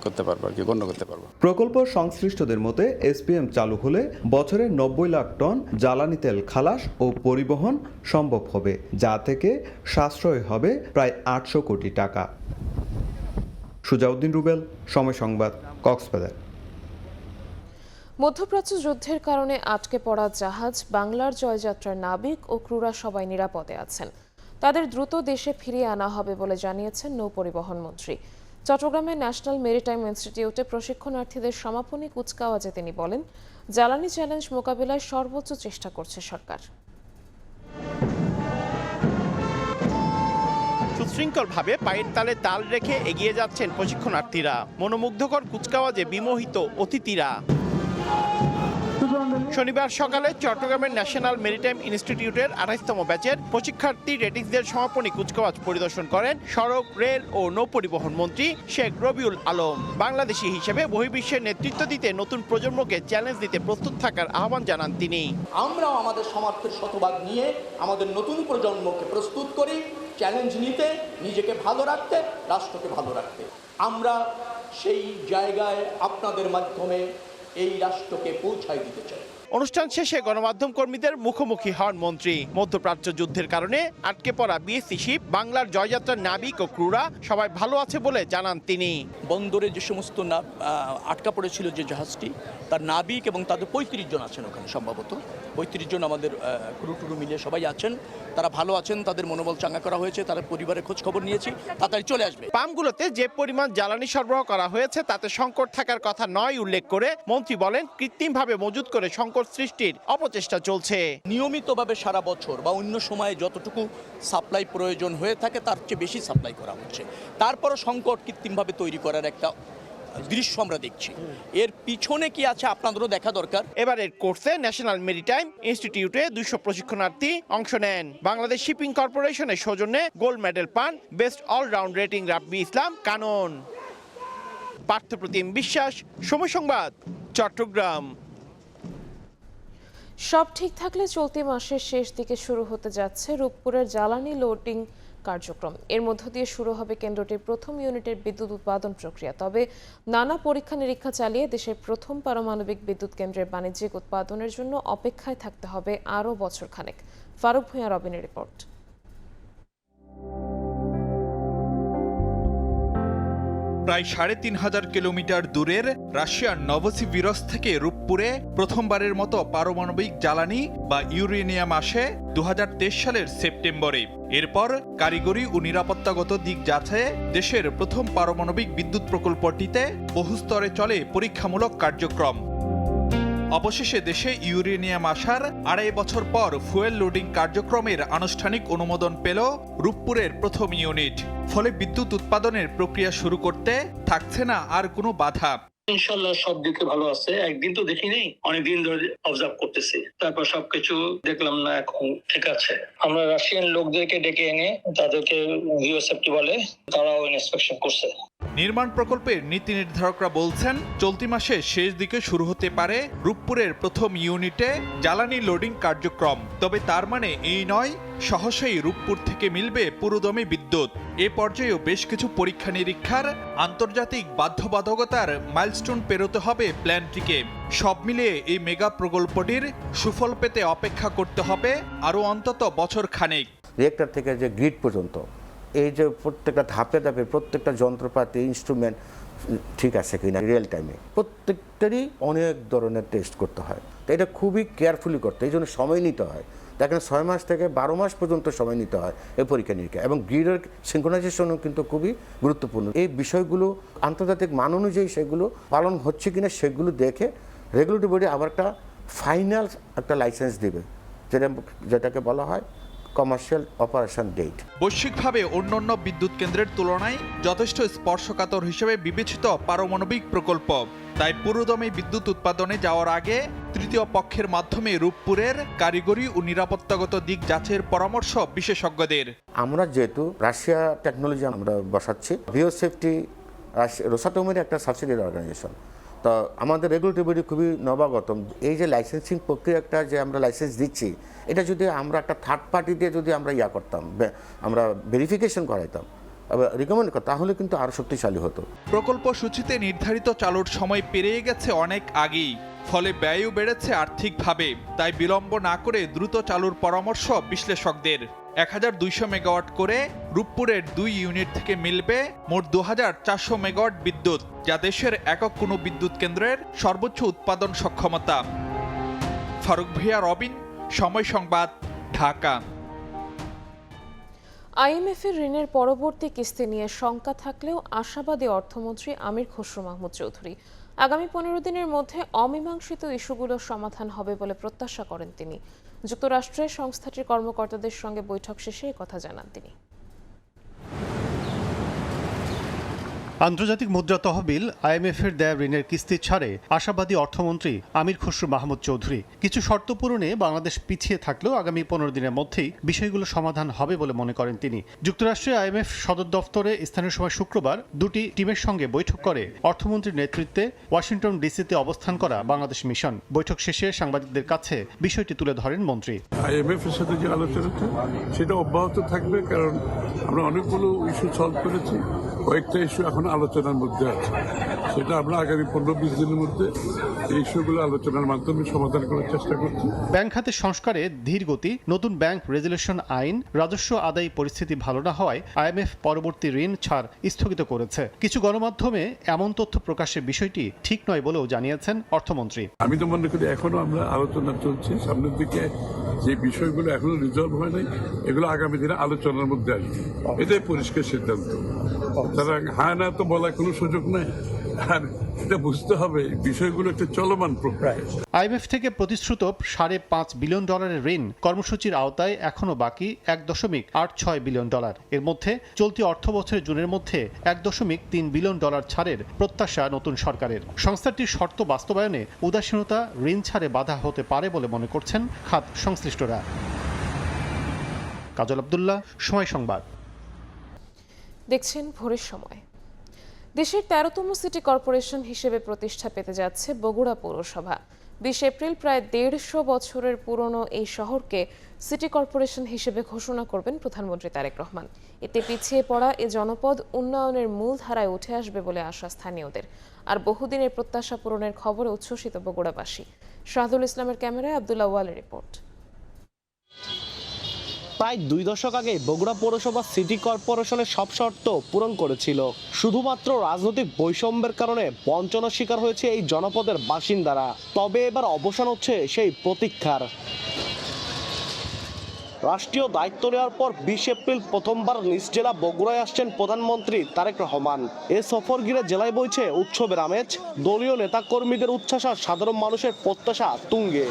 করতে পারবো, আর কি গণ্য করতে পারবো। প্রকল্প সংশ্লিষ্টদের মতে এসপিএম চালু হলে বছরে 90 লাখ টন জ্বালানি তেল খালাস ও পরিবহন সম্ভব হবে, যা থেকে সাশ্রয় হবে প্রায় 800 কোটি টাকা। সুজাউদ্দিন রুবেল, সময় সংবাদ, কক্সবাজার। মধ্যপ্রাচ্য যুদ্ধের কারণে আটকে পড়া জাহাজ বাংলার জয়যাত্রার নাবিক ও ক্রুরা সবাই নিরাপদে আছেন। তাদের দ্রুত দেশে ফিরিয়ে আনা হবে বলে জানিয়েছেন নৌপরিবহন মন্ত্রী। চট্টগ্রামের ন্যাশনাল মেরিটাইম ইনস্টিটিউটে প্রশিক্ষণার্থীদের সমাপনী কুচকাওয়াজে তিনি বলেন, জ্বালানি চ্যালেঞ্জ মোকাবিলায় সর্বোচ্চ চেষ্টা করছে সরকার। সুশৃঙ্খলভাবে পায়ের তালে তাল রেখে এগিয়ে যাচ্ছেন প্রশিক্ষণার্থীরা। মনোমুগ্ধকর কুচকাওয়াজে বিমোহিত অতিথিরা। শনিবার সকালে চট্টগ্রামের ন্যাশনাল মেরিটাইম ইনস্টিটিউটের 28তম ব্যাচের প্রশিক্ষার্থী রেটিক্সদের সমাপনী কুচকাওয়াজ পরিদর্শন করেন সড়ক, রেল ও নৌপরিবহন মন্ত্রী শেখ রবিউল আলম। বাংলাদেশি হিসেবে বহির্বিশ্বের নেতৃত্ব দিতে নতুন প্রজন্মকে চ্যালেঞ্জ দিতে প্রস্তুত থাকার আহ্বান জানান তিনি। আমরাও আমাদের সামর্থ্যের শতভাগ নিয়ে আমাদের নতুন প্রজন্মকে প্রস্তুত করি চ্যালেঞ্জ নিতে, নিজেকে ভালো রাখতে, রাষ্ট্রকে ভালো রাখতে। আমরা সেই জায়গায় আপনাদের মাধ্যমে এই রাষ্ট্রকে পৌঁছায় দিতে চাই। অনুষ্ঠান শেষে গণমাধ্যম কর্মীদের মুখোমুখি হন মন্ত্রী। মধ্যপ্রাচ্য যুদ্ধের কারণে আটকে পড়া বিএসসি শিপ বাংলার জয়যাত্রার নাবিক ও ক্রুরা সবাই ভালো আছে বলে জানান তিনি। বন্দরে যে সমস্ত আটকা পড়েছিল যে জাহাজটি, তার নাবিক এবং তাদের 35 জন আছেন ওখানে, সম্ভবত 35 জন আমাদের ক্রু টুরু মিলিয়ে সবাই আছেন। তারা ভালো আছেন, তাদের মনোবল চাঙ্গা করা হয়েছে, তাদের পরিবারের খোঁজ খবর নিয়েছি, তাড়াতাড়ি চলে আসবে। পাম্পগুলোতে যে পরিমাণ জ্বালানি সরবরাহ করা হয়েছে তাতে সংকট থাকার কথা নয় উল্লেখ করে মন্ত্রী বলেন, কৃত্রিমভাবে মজুত করে সংকট সংকট সৃষ্টির অপচেষ্টা চলছে। নিয়মিতভাবে সারা বছর বা অন্য সময়ে যতটুকু সাপ্লাই প্রয়োজন হয়ে থাকে তার চেয়ে বেশি সাপ্লাই করা হচ্ছে, তারপরও সংকট কৃত্রিমভাবে তৈরি করার একটা দৃশ্য আমরা দেখছি। এর পিছনে কি আছে আপনাদেরও দেখা দরকার। এবারের কোর্সে ন্যাশনাল মেরিটাইম ইনস্টিটিউটে 200 প্রশিক্ষণার্থী অংশ নেন। বাংলাদেশ শিপিং কর্পোরেশনের সৌজন্যে গোল্ড মেডেল পান বেস্ট অলরাউন্ড রেটিং রাব্বি ইসলাম কানন। পার্থপ্রতিম বিশ্বাস, সময় সংবাদ, চট্টগ্রাম। সব ঠিক থাকলে চলতি মাসের শেষ দিকে শুরু হতে যাচ্ছে রূপপুরের জ্বালানি লোডিং কার্যক্রম। এর মধ্য দিয়ে শুরু হবে কেন্দ্রটির প্রথম ইউনিটের বিদ্যুৎ উৎপাদন প্রক্রিয়া। তবে নানা পরীক্ষা নিরীক্ষা চালিয়ে দেশের প্রথম পারমাণবিক বিদ্যুৎ কেন্দ্রের বাণিজ্যিক উৎপাদনের জন্য অপেক্ষায় থাকতে হবে আরও বছর খানেক। ফারুক ভূঁইয়া রবিনের রিপোর্ট। প্রায় ৩৫০০ কিলোমিটার দূরের রাশিয়ার নভোসিভিরস থেকে রূপপুরে প্রথমবারের মতো পারমাণবিক জ্বালানি বা ইউরেনিয়াম আসে ২০২৩ সালের সেপ্টেম্বরে। এরপর কারিগরি ও নিরাপত্তাগত দিক যাচাইয়ে দেশের প্রথম পারমাণবিক বিদ্যুৎ প্রকল্পটিতে বহুস্তরে চলে পরীক্ষামূলক কার্যক্রম। অবশেষে দেশে ইউরেনিয়াম আসার ২.৫ বছর পর ফুয়েল লোডিং কার্যক্রমের আনুষ্ঠানিক অনুমোদন পেল রূপপুরের প্রথম ইউনিট। ফলে বিদ্যুৎ উৎপাদনের প্রক্রিয়া শুরু করতে থাকছে না আর কোনো বাধা। ইনশাল্লাহ সব দিকে ভালো আছে। একদিন তো দেখি নেই, অনেকদিন ধরে অবজার্ভ করতেছি, তারপর সবকিছু দেখলাম না এখন ঠিক আছে। আমরা রাশিয়ান লোকদেরকে ডেকে এনে তাদেরকে ভিও সেফটি বলে, তারাও ইন্সপেকশন করছে। নির্মাণ প্রকল্পের নীতি নির্ধারকরা বলছেন চলতি মাসে শেষ দিকে শুরু হতে পারে রূপপুরের প্রথম ইউনিটে জ্বালানি লোডিং কার্যক্রম। তবে তার মানে এই নয় সহসাই রূপপুর থেকে মিলবে পুরোদমে বিদ্যুৎ। এ পর্যায়েও বেশ কিছু পরীক্ষা নিরীক্ষার আন্তর্জাতিক বাধ্যবাধকতার মাইলস্টোন পেরোতে হবে প্ল্যানটিকে। সব মিলিয়ে এই মেগা প্রকল্পটির সুফল পেতে অপেক্ষা করতে হবে আরও অন্তত বছর খানেক। রিয়েক্টর থেকে যে গ্রিড পর্যন্ত এই যে প্রত্যেকটা ধাপে ধাপে প্রত্যেকটা যন্ত্রপাতি ইনস্ট্রুমেন্ট ঠিক আছে কিনা রিয়েল টাইমে প্রত্যেকটারই অনেক ধরনের টেস্ট করতে হয়। তো এটা খুবই কেয়ারফুলি করতে এই জন্য সময় নিতে হয়। দেখেন 6 মাস থেকে 12 মাস পর্যন্ত সময় নিতে হয় এই পরীক্ষা নিরীক্ষা। এবং গ্রিডের সিনক্রোনাইজেশনও কিন্তু খুবই গুরুত্বপূর্ণ। এই বিষয়গুলো আন্তর্জাতিক মান অনুযায়ী সেগুলো পালন হচ্ছে কিনা সেগুলো দেখে রেগুলেটরি বডি আবার একটা ফাইনাল একটা লাইসেন্স দেবে, যেটাকে বলা হয় কমার্শিয়াল অপারেশন ডেট। বৈশ্বিকভাবে অন্যান্য বিদ্যুৎ কেন্দ্রের তুলনায় যথেষ্ট স্পর্শকাতর হিসেবে বিবেচিত পারমাণবিক প্রকল্প। তাই পুরোদমে বিদ্যুৎ উৎপাদনে যাওয়ার আগে তৃতীয় পক্ষের মাধ্যমে রূপপুরের কারিগরি ও নিরাপত্তাগত দিক যাচাইয়ের পরামর্শ বিশেষজ্ঞদের। আমরা যেহেতু রাশিয়া টেকনোলজি আমরা বসাচ্ছি, ভিও সেফটি রোসাটমের একটা সাবসিডিয়ারি অর্গানাইজেশন, তো আমাদের রেগুলেটরি বডি খুবই নবাগত। এই যে লাইসেন্সিং প্রক্রিয়াটা যে আমরা লাইসেন্স দিচ্ছি, এটা যদি আমরা একটা থার্ড পার্টি দিয়ে যদি আমরা করতাম, আমরা ভেরিফিকেশন করাইতাম, রিকমেন্ড করতাম, তাহলে কিন্তু আরও শক্তিশালী হতো। প্রকল্প সূচিতে নির্ধারিত চালুর সময় পেরিয়ে গেছে অনেক আগেই, ফলে ব্যয়ও বেড়েছে আর্থিকভাবে। তাই বিলম্ব না করে দ্রুত চালুর পরামর্শ বিশ্লেষকদের। 1200 মেগাওয়াট করে রূপপুরের 2 ইউনিট থেকে মিলবে মোট 2400 মেগাওয়াট বিদ্যুৎ, যা দেশের একক কোনো বিদ্যুৎ কেন্দ্রের সর্বোচ্চ উৎপাদন সক্ষমতা। ফারুক ভূঁইয়া, রবিন, সময় সংবাদ, ঢাকা। আইএমএফের ঋণের পরবর্তী কিস্তি নিয়ে শঙ্কা থাকলেও আশাবাদী অর্থমন্ত্রী আমির খসরু মাহমুদ চৌধুরী। আগামী 15 দিনের মধ্যে অমীমাংসিত ইস্যুগুলোর সমাধান হবে বলে প্রত্যাশা করেন তিনি। যুক্তরাষ্ট্রের সংস্থাটির কর্মকর্তাদের সঙ্গে বৈঠক শেষে কথা জানান তিনি। আন্তর্জাতিক মুদ্রা তহবিল আইএমএফের দেয়া ঋণের কিস্তি ছাড়ে আশাবাদী অর্থমন্ত্রী আমির খসরু মাহমুদ চৌধুরী। কিছু শর্ত পূরণে বাংলাদেশ পিছিয়ে থাকলেও আগামী 15 দিনের মধ্যেই বিষয়গুলো সমাধান হবে বলে মনে করেন তিনি। যুক্তরাষ্ট্রে আইএমএফ সদর দফতরে স্থানীয় সময় শুক্রবার 2টি টিমের সঙ্গে বৈঠক করে অর্থমন্ত্রীর নেতৃত্বে ওয়াশিংটন ডিসিতে অবস্থান করা বাংলাদেশ মিশন। বৈঠক শেষে সাংবাদিকদের কাছে বিষয়টি তুলে ধরেন মন্ত্রী। আইএমএফ এর সাথে যে আলোচনাটা সেটা অব্যাহত থাকবে, কারণ আমরা অনেকগুলো ইস্যু সলভ করেছি, কয়েকটা ইস্যু এখন আলোচনার মধ্যে আছে। সেটা আমরা আগামী 15-20 দিনের মধ্যে এই ইস্যুগুলো আলোচনার মাধ্যমে সমাধান করার চেষ্টা করছি। ব্যাংক খাতের সংস্কারে ধীর গতি, নতুন ব্যাংক রেজুলেশন আইন, রাজস্ব আদায় পরিস্থিতি ভালো না হওয়ায় আইএমএফ পরবর্তী ঋণ ছাড় স্থগিত করেছে। কিছু গণমাধ্যমে এমন তথ্য প্রকাশের বিষয়টি ঠিক নয় বলেও জানিয়েছেন অর্থমন্ত্রী। আমি তো মনে করি এখনো আমরা আলোচনা চলছে, সামনের দিকে যে বিষয়গুলো এখনো রিজলভ হয় নাই এগুলো আগামী দিনে আলোচনার মধ্যে আসবে, এটাই পরিষ্কার সিদ্ধান্ত। তারা হ্যাঁ না তো বলার কোনো সুযোগ নাই। আর এটা বুঝতে হবে বিষয়গুলো একটা চলমান প্রক্রিয়া। আইএমএফ থেকে প্রতিশ্রুত $5.5 বিলিয়ন ঋণ কর্মসূচির আওতায় এখনো বাকি $1.86 বিলিয়ন। এর মধ্যে চলতি অর্থ বছরের জুনের মধ্যে $1.3 বিলিয়ন ছাড়ের প্রত্যাশা নতুন সরকারের। সংস্থাটির শর্ত বাস্তবায়নে উদাসীনতা ঋণ ছাড়ে বাধা হতে পারে বলে মনে করছেন খাত সংশ্লিষ্টরা। কাজল আব্দুল্লাহ, সময় সংবাদ। দেখছেন ভোরের সময়। দেশের 13তম সিটি কর্পোরেশন হিসেবে প্রতিষ্ঠা পেতে যাচ্ছে বগুড়া পৌরসভা। 20 এপ্রিল প্রায় 150 বছরের পুরনো এই শহরকে সিটি কর্পোরেশন হিসেবে ঘোষণা করবেন প্রধানমন্ত্রী তারেক রহমান। এতে পিছিয়ে পড়া এ জনপদ উন্নয়নের মূল ধারায় উঠে আসবে বলে আশা স্থানীয়দের। আর বহুদিনের প্রত্যাশা পূরণের খবরে উচ্ছ্বসিত বগুড়াবাসী। শাহদুল ইসলামের ক্যামেরায় আব্দুল্লাহ ওয়ালের রিপোর্ট। প্রায় 2 দশক আগে বগুড়া পৌরসভা সিটি কর্পোরেশনের সব শর্ত পূরণ করেছিল। শুধুমাত্র রাজনৈতিক বৈষম্যের কারণে বঞ্চনার শিকার হয়েছে এই জনপদের বাসিন্দারা। তবে এবার অবসান হচ্ছে সেই প্রতীক্ষার। রাষ্ট্রীয় দায়িত্ব নেওয়ার পর 20 এপ্রিল প্রথমবার নিজ জেলা বগুড়ায় আসছেন প্রধানমন্ত্রী তারেক রহমান। এ সফর ঘিরে জেলায় বইছে উৎসবের আমেজ। দলীয় নেতাকর্মীদের উচ্ছ্বাস আর সাধারণ মানুষের প্রত্যাশা তুঙ্গে।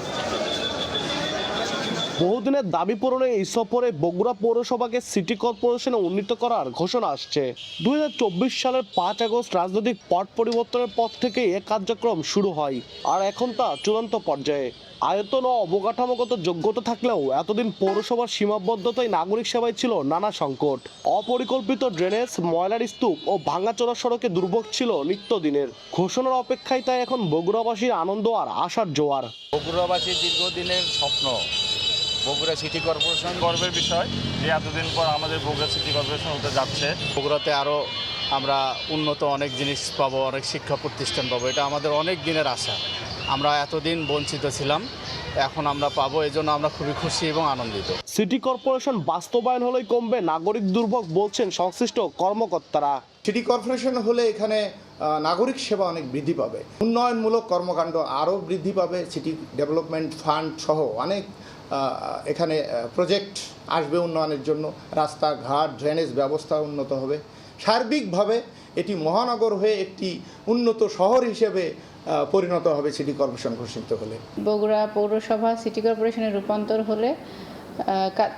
বহুদিনের দাবি পূরণে এই সফরে বগুড়া পৌরসভাকে সিটি কর্পোরেশনে উন্নীত করার ঘোষণা আসছে। 2024 সালের 5 আগস্ট রাজনৈতিক পট পরিবর্তনের পর থেকে এ কার্যক্রম শুরু হয়, আর এখন তা চূড়ান্ত পর্যায়ে। আয়তন ও অবকাঠামোগত যোগ্যতা থাকলেও এতদিন পৌরসভার সীমাবদ্ধতায় নাগরিক সেবায় ছিল নানা সংকট। অপরিকল্পিত ড্রেনেজ, ময়লার স্তূপ ও ভাঙাচোরা সড়কে দুর্ভোগ ছিল নিত্যদিনের। ঘোষণার অপেক্ষায় তাই এখন বগুড়াবাসীর আনন্দ আর আশার জোয়ার। বগুড়াবাসীর দীর্ঘদিনের স্বপ্ন বগুড়া সিটি কর্পোরেশন। গর্বের বিষয় যে এতদিন পর আমাদের বগুড়া সিটি কর্পোরেশন হতে যাচ্ছে। বগুড়াতে আরও আমরা উন্নত অনেক জিনিস পাবো, অনেক শিক্ষা প্রতিষ্ঠান পাবো। এটা আমাদের অনেক দিনের আশা। আমরা এতদিন বঞ্চিত ছিলাম, এখন আমরা পাবো। এই জন্য আমরা খুবই খুশি এবং আনন্দিত। সিটি কর্পোরেশন বাস্তবায়ন হলেই কমবে নাগরিক দুর্ভোগ বলছেন সংশ্লিষ্ট কর্মকর্তারা। সিটি কর্পোরেশন হলে এখানে নাগরিক সেবা অনেক বৃদ্ধি পাবে, উন্নয়নমূলক কর্মকাণ্ড আরও বৃদ্ধি পাবে। সিটি ডেভেলপমেন্ট ফান্ড সহ অনেক এখানে প্রজেক্ট আসবে উন্নয়নের জন্য। রাস্তাঘাট, ড্রেনেজ ব্যবস্থা উন্নত হবে। সার্বিকভাবে এটি মহানগর হয়ে একটি উন্নত শহর হিসেবে পরিণত হবে সিটি কর্পোরেশন ঘোষিত হলে। বগুড়া পৌরসভা সিটি কর্পোরেশনের রূপান্তর হলে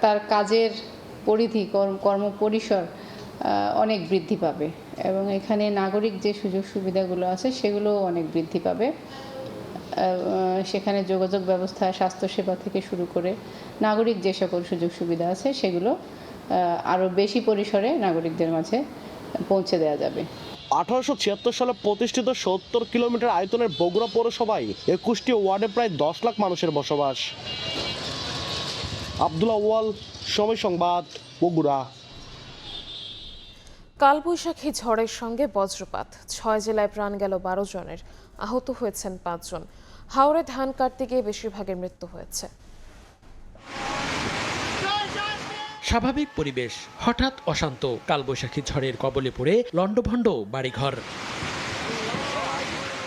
তার কাজের পরিধি, কর্মপরিসর অনেক বৃদ্ধি পাবে এবং এখানে নাগরিক যে সুযোগ সুবিধাগুলো আছে সেগুলোও অনেক বৃদ্ধি পাবে। সেখানে যোগাযোগ ব্যবস্থা, স্বাস্থ্যসেবা থেকে শুরু করে নাগরিক যে সকল সুযোগ সুবিধা আছে সেগুলো আরও বেশি পরিসরে নাগরিকদের মাঝে পৌঁছে দেওয়া যাবে। 1876 সালে প্রতিষ্ঠিত 70 কিলোমিটার আয়তনের বগুড়া পৌরসভায় 21টি ওয়ার্ডে প্রায় 10 লাখ মানুষের বসবাস। আব্দুল্লাহ ওয়াল, সময় সংবাদ, বগুড়া। কালবৈশাখী ঝড়ের সঙ্গে বজ্রপাত, 6 জেলায় প্রাণ গেল 12 জনের, আহত হয়েছেন 5 জন। হাওড়ে ধান কাটতে গিয়ে বেশিরভাগের মৃত্যু হয়েছে। স্বাভাবিক পরিবেশ হঠাৎ অশান্ত। কালবৈশাখী ঝড়ের কবলে পড়ে লণ্ডভণ্ড বাড়িঘর।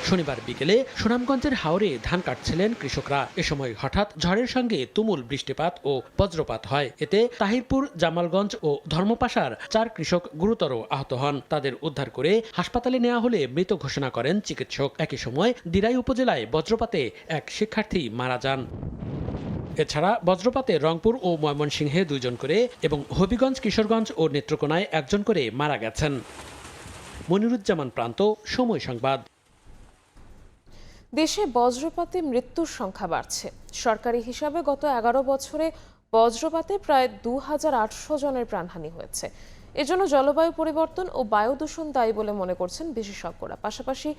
শনিবার বিকেলে সুনামগঞ্জের হাওরে ধান কাটছিলেন কৃষকরা। এ সময় হঠাৎ ঝড়ের সঙ্গে তুমুল বৃষ্টিপাত ও বজ্রপাত হয়। এতে তাহিরপুর, জামালগঞ্জ ও ধর্মপাশার 4 কৃষক গুরুতর আহত হন। তাদের উদ্ধার করে হাসপাতালে নেওয়া হলে মৃত ঘোষণা করেন চিকিৎসক। একই সময় দিরাই উপজেলায় বজ্রপাতে এক শিক্ষার্থী মারা যান। এছাড়া বজ্রপাতে রংপুর ও ময়মনসিংহে 2 জন করে এবং হবিগঞ্জ, কিশোরগঞ্জ ও নেত্রকোনায় 1 জন করে মারা গেছেন। মনিরুজ্জামান প্রান্ত, সময় সংবাদ। দেশে বজ্রপাতে মৃত্যুর সংখ্যা বাড়ছে। সরকারি হিসাবে গত 11 বছরে বজ্রপাতে প্রায় 2800 জনের প্রাণহানি হয়েছে। এজন্য জলবায়ু পরিবর্তন ও বায়ু দূষণ দায়ী বলে মনে করছেন বিশেষজ্ঞরা। পাশাপাশি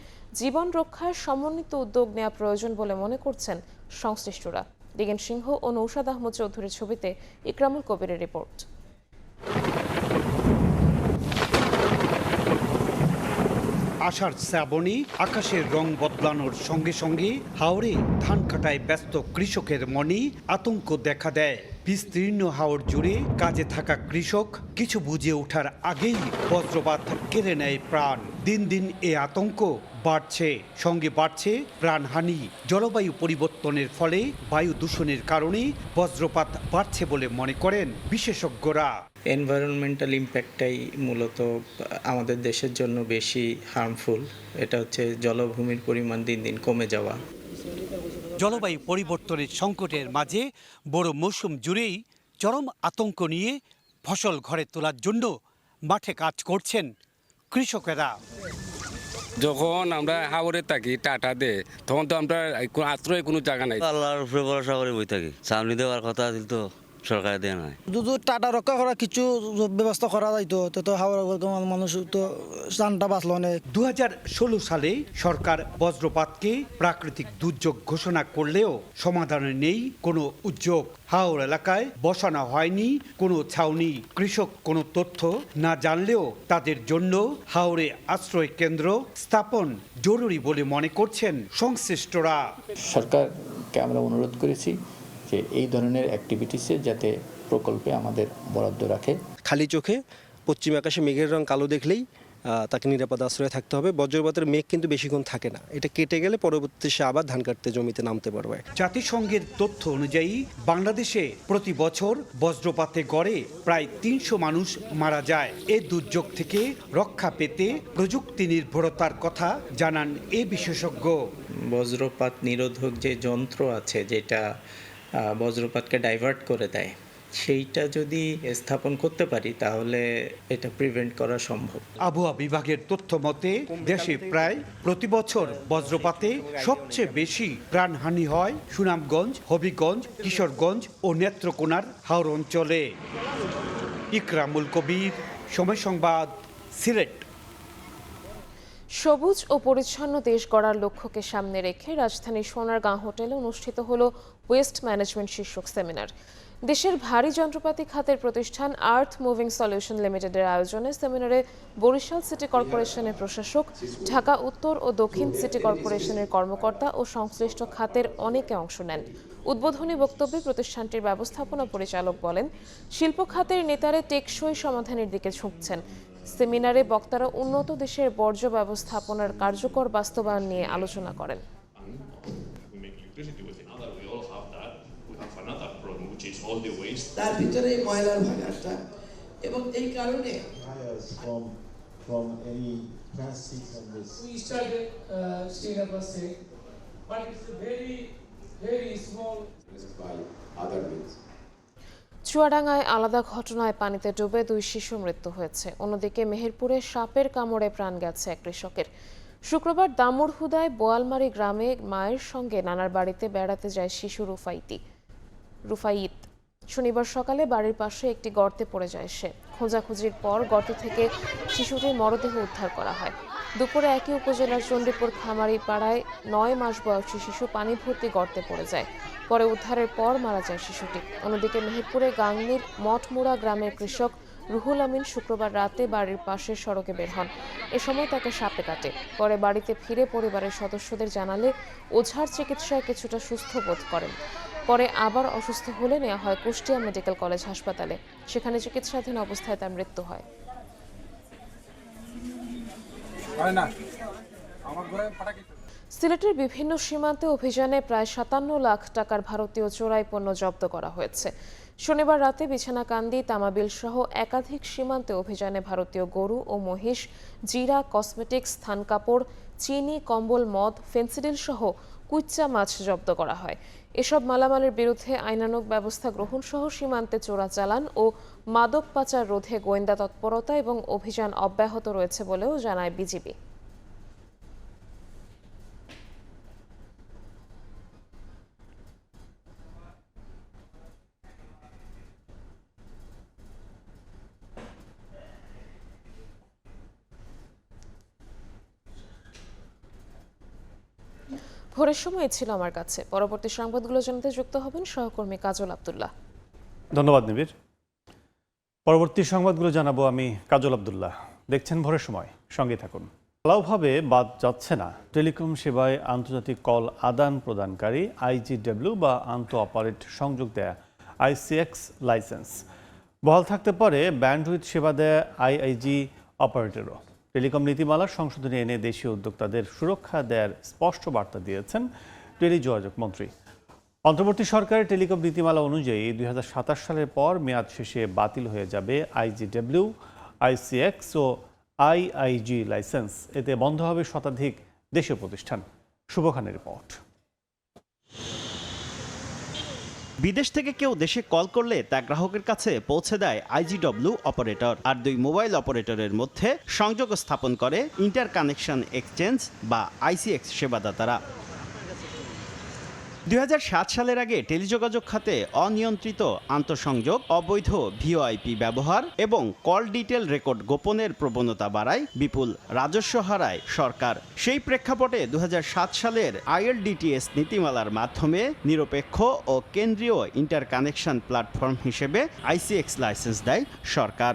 জীবন রক্ষায় সমন্বিত উদ্যোগ নেওয়া প্রয়োজন বলে মনে করছেন সংশ্লিষ্টরা। দিগেন সিংহ ও নৌশাদ আহমদ চৌধুরীর ছবিতে ইকরামুল কবিরের রিপোর্ট। আষাঢ় শ্রাবণী, আকাশের রং বদলানোর সঙ্গে সঙ্গে হাওরে ধান কাটায় ব্যস্ত কৃষকের মনে আতঙ্ক দেখা দেয়। বিস্তীর্ণ হাওর জুড়ে কাজে থাকা কৃষক কিছু বুঝে ওঠার আগেই বজ্রপাত কেড়ে নেয় প্রাণ। দিন দিন এ আতঙ্ক বাড়ছে, সঙ্গে বাড়ছে প্রাণহানি। জলবায়ু পরিবর্তনের ফলে বায়ু দূষণের কারণে বজ্রপাত বাড়ছে বলে মনে করেন বিশেষজ্ঞরা। এনভায়রনমেন্টাল ইম্প্যাক্টটাই মূলত আমাদের দেশের জন্য বেশি হার্মফুল। এটা হচ্ছে জলভূমির পরিমাণ দিন দিন কমে যাওয়া। জলবায়ু পরিবর্তনের সংকটের মাঝে বড় মৌসুম জুড়েই চরম আতঙ্ক নিয়ে ফসল ঘরে তোলার জন্য মাঠে কাজ করছেন কৃষকেরা। যখন আমরা হাওরে থাকি টাটা দে তখন তো আমরা আশ্রয় কোনো জায়গা নাই। আল্লাহর উপরে ভরসা করে বই থাকি। সামনে দেওয়ার কথা আছিল তো সরকার দেয় নাই। যদি টাটা রক্ষা করা কিছু ব্যবস্থা করা যাইতো তো হাওড়া মানুষ তো জানটা বাঁচল অনেক। 2016 সালে সরকার বজ্রপাতকে প্রাকৃতিক দুর্যোগ ঘোষণা করলেও সমাধানে নেই কোনো উদ্যোগ। হাওর এলাকায় বসানো হয়নি কোনো ছাউনি। কৃষক কোনো তথ্য না জানলেও তাদের জন্য হাওরে আশ্রয় কেন্দ্র স্থাপন জরুরি বলে মনে করছেন সংশ্লিষ্টরা। সরকারকে আমরা অনুরোধ করেছি যে এই ধরনের অ্যাক্টিভিটিসে যাতে প্রকল্পে আমাদের বরাদ্দ রাখে। খালি চোখে পশ্চিম আকাশে মেঘের রং কালো দেখলেই তাকে নিরাপদ আশ্রয়ে থাকতে হবে। বজ্রপাতের মেঘ কিন্তু বেশিক্ষণ থাকে না, এটা কেটে গেলে পরবর্তী সে আবার ধান কাটতে জমিতে নামতে পারবে। জাতিসংঘের তথ্য অনুযায়ী বাংলাদেশে প্রতি বছর বজ্রপাতে গড়ে প্রায় 300 মানুষ মারা যায়। এই দুর্যোগ থেকে রক্ষা পেতে প্রযুক্তি নির্ভরতার কথা জানান এ বিশেষজ্ঞ। বজ্রপাত নিরোধক যে যন্ত্র আছে যেটা বজ্রপাতকে ডাইভার্ট করে দেয়, সেইটা যদি স্থাপন করতে পারি তাহলে এটা প্রিভেন্ট করা সম্ভব। আবহাওয়া বিভাগের তথ্য মতে দেশে প্রায় প্রতি বছর বজ্রপাতে সবচেয়ে বেশি প্রাণহানি হয় সুনামগঞ্জ, হবিগঞ্জ, কিশোরগঞ্জ ও নেত্রকোনার হাওর অঞ্চলে। ইকরামুল কবির, সময় সংবাদ, সিলেট। সবুজ ও পরিচ্ছন্ন দেশ গড়ার লক্ষ্যকে সামনে রেখে রাজধানীর সোনারগাঁও হোটেলে অনুষ্ঠিত হলো ওয়েস্ট ম্যানেজমেন্ট শীর্ষক সেমিনার। দেশের ভারী যন্ত্রপাতি খাতের প্রতিষ্ঠান আর্থ মুভিং সলিউশন লিমিটেডের আয়োজনে সেমিনারে বরিশাল সিটি কর্পোরেশনের প্রশাসক, ঢাকা উত্তর ও দক্ষিণ সিটি কর্পোরেশনের কর্মকর্তা ও সংশ্লিষ্ট খাতের অনেকে অংশ নেন। উদ্বোধনী বক্তব্যে প্রতিষ্ঠানটির ব্যবস্থাপনা পরিচালক বলেন, শিল্প খাতের নেতারা টেকসই সমাধানের দিকে ঝুঁকছেন। সেমিনারে বক্তারা উন্নত দেশের বর্জ্য ব্যবস্থাপনার কার্যকর বাস্তবায়ন নিয়ে আলোচনা করেন। তার ভিতরে ময়লার ভাগাটা এবং এই কারণে চুয়াডাঙ্গায় আলাদা ঘটনায় পানিতে ডুবে 2 শিশুর মৃত্যু হয়েছে। অন্যদিকে মেহেরপুরে সাপের কামড়ে প্রাণ গেছে এক কৃষকের। শুক্রবার দামুড়হুদায় বোয়ালমারি গ্রামে মায়ের সঙ্গে নানার বাড়িতে বেড়াতে যায় শিশু রুফাইত। শনিবার সকালে বাড়ির পাশে একটি গর্তে পড়ে যায় সে। খোঁজাখুঁজির পর গর্ত থেকে শিশুটির মরদেহ উদ্ধার করা হয়। দুপুরে একই উপজেলার চণ্ডীপুর খামারি পাড়ায় 9 মাস বয়সী শিশু পানি ভর্তি গর্তে পড়ে যায়। পরে উদ্ধারের পর মারা যায় শিশুটি। অন্যদিকে মেহেরপুরে গাংনীর মঠমুড়া গ্রামের কৃষক রুহুল আমিন শুক্রবার রাতে বাড়ির পাশের সড়কে বের হন। এ সময় তাকে সাপে কাটে। পরে বাড়িতে ফিরে পরিবারের সদস্যদের জানালে ওঝার চিকিৎসায় কিছুটা সুস্থ বোধ করেন। পরে আবার অসুস্থ হলে নেওয়া হয় কুষ্টিয়া মেডিকেল কলেজ হাসপাতালে। সেখানে চিকিৎসাধীন অবস্থায় তার মৃত্যু হয়। সিলেটের বিভিন্ন সীমান্তে অভিযানে প্রায় 57 লাখ টাকার ভারতীয় চোরাই পণ্য জব্দ করা হয়েছে। শনিবার রাতে বিছানাকান্দি, তামাবিল সহ একাধিক সীমান্তে অভিযানে ভারতীয় গরু ও মহিষ, জিরা, কসমেটিক্স, থান কাপড়, চিনি, কম্বল, মদ, ফেন্সিডিল সহ কুইচ্চা মাছ জব্দ করা হয়। এসব মালামালের বিরুদ্ধে আইনানুগ ব্যবস্থা গ্রহণ সহ সীমান্তে চোরাচালান ও মাদক পাচার রোধে গোয়েন্দা তৎপরতা এবং অভিযান অব্যাহত রয়েছে বলেও জানায় বিজিবি। ভোরের সময় ছিল আমার কাছে। পরবর্তী সংবাদগুলো জানাতে যুক্ত হবেন সহকর্মী কাজল আব্দুল্লাহ। ধন্যবাদ নিবিড়। পরবর্তী সংবাদগুলো জানাবো আমি কাজল আব্দুল্লাহ। দেখছেন ভোরের সময়, সঙ্গে থাকুন। ভালোভাবে বাদ যাচ্ছে না টেলিকম সেবায় আন্তর্জাতিক কল আদান প্রদানকারী IGW বা আন্তঃ অপারেট সংযোগ দেয়া ICX লাইসেন্স। বহাল থাকতে পারে ব্যান্ডউইথ সেবা দেয় আইআইজি অপারেটরও। টেলিকম নীতিমালার সংশোধনী এনে দেশীয় উদ্যোক্তাদের সুরক্ষা দেওয়ার স্পষ্ট বার্তা দিয়েছেন টেলিযোগাযোগ মন্ত্রী। অন্তর্বর্তী সরকারের টেলিকম নীতিমালা অনুযায়ী 2027 সালের পর মেয়াদ শেষে বাতিল হয়ে যাবে IGW, ICX ও আইআইজি লাইসেন্স। এতে বন্ধ হবে শতাধিক দেশীয় প্রতিষ্ঠান। শুভ খানের রিপোর্ট। বিদেশ থেকে কেউ দেশে কল করলে তা গ্রাহকের কাছে পৌঁছে দেয় IGW অপারেটর, আর দুই মোবাইল অপারেটরের মধ্যে সংযোগ স্থাপন করে ইন্টার কানেকশন এক্সচেঞ্জ বা ICX সেবাদাতারা। 2007 সালের আগে টেলিযোগাযোগ খাতে অনিয়ন্ত্রিত আন্তঃসংযোগ, অবৈধ VoIP ব্যবহার এবং কল ডিটেল রেকর্ড গোপনের প্রবণতা বাড়ায়, বিপুল রাজস্ব হারায় সরকার। সেই প্রেক্ষাপটে 2007 সালের ILDTS নীতিমালার মাধ্যমে নিরপেক্ষ ও কেন্দ্রীয় ইন্টার কানেকশন প্ল্যাটফর্ম হিসেবে ICX লাইসেন্স দেয় সরকার।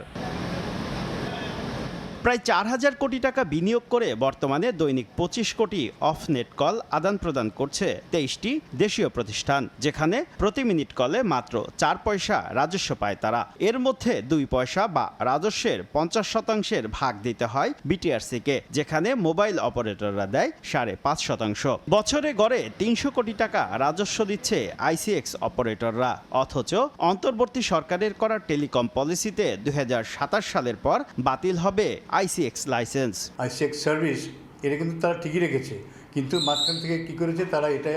প্রায় 4000 কোটি টাকা বিনিয়োগ করে বর্তমানে দৈনিক 25 কোটি অফ নেট কল আদান প্রদান করছে 23টি দেশীয় প্রতিষ্ঠান, যেখানে প্রতি মিনিট কলে মাত্র 4 পয়সা রাজস্ব পায় তারা। এর মধ্যে 2 পয়সা বা রাজস্বের 50% ভাগ দিতে হয় বিটিআরসিকে, যেখানে মোবাইল অপারেটররা দেয় 5.5%। বছরে গড়ে 300 কোটি টাকা রাজস্ব দিচ্ছে ICX অপারেটররা। অথচ অন্তর্বর্তী সরকারের করা টেলিকম পলিসিতে 2027 সালের পর বাতিল হবে ICX লাইসেন্স। ICX সার্ভিস এটা কিন্তু তারা ঠিকই রেখেছে, কিন্তু মাঝখান থেকে কি করেছে তারা এটা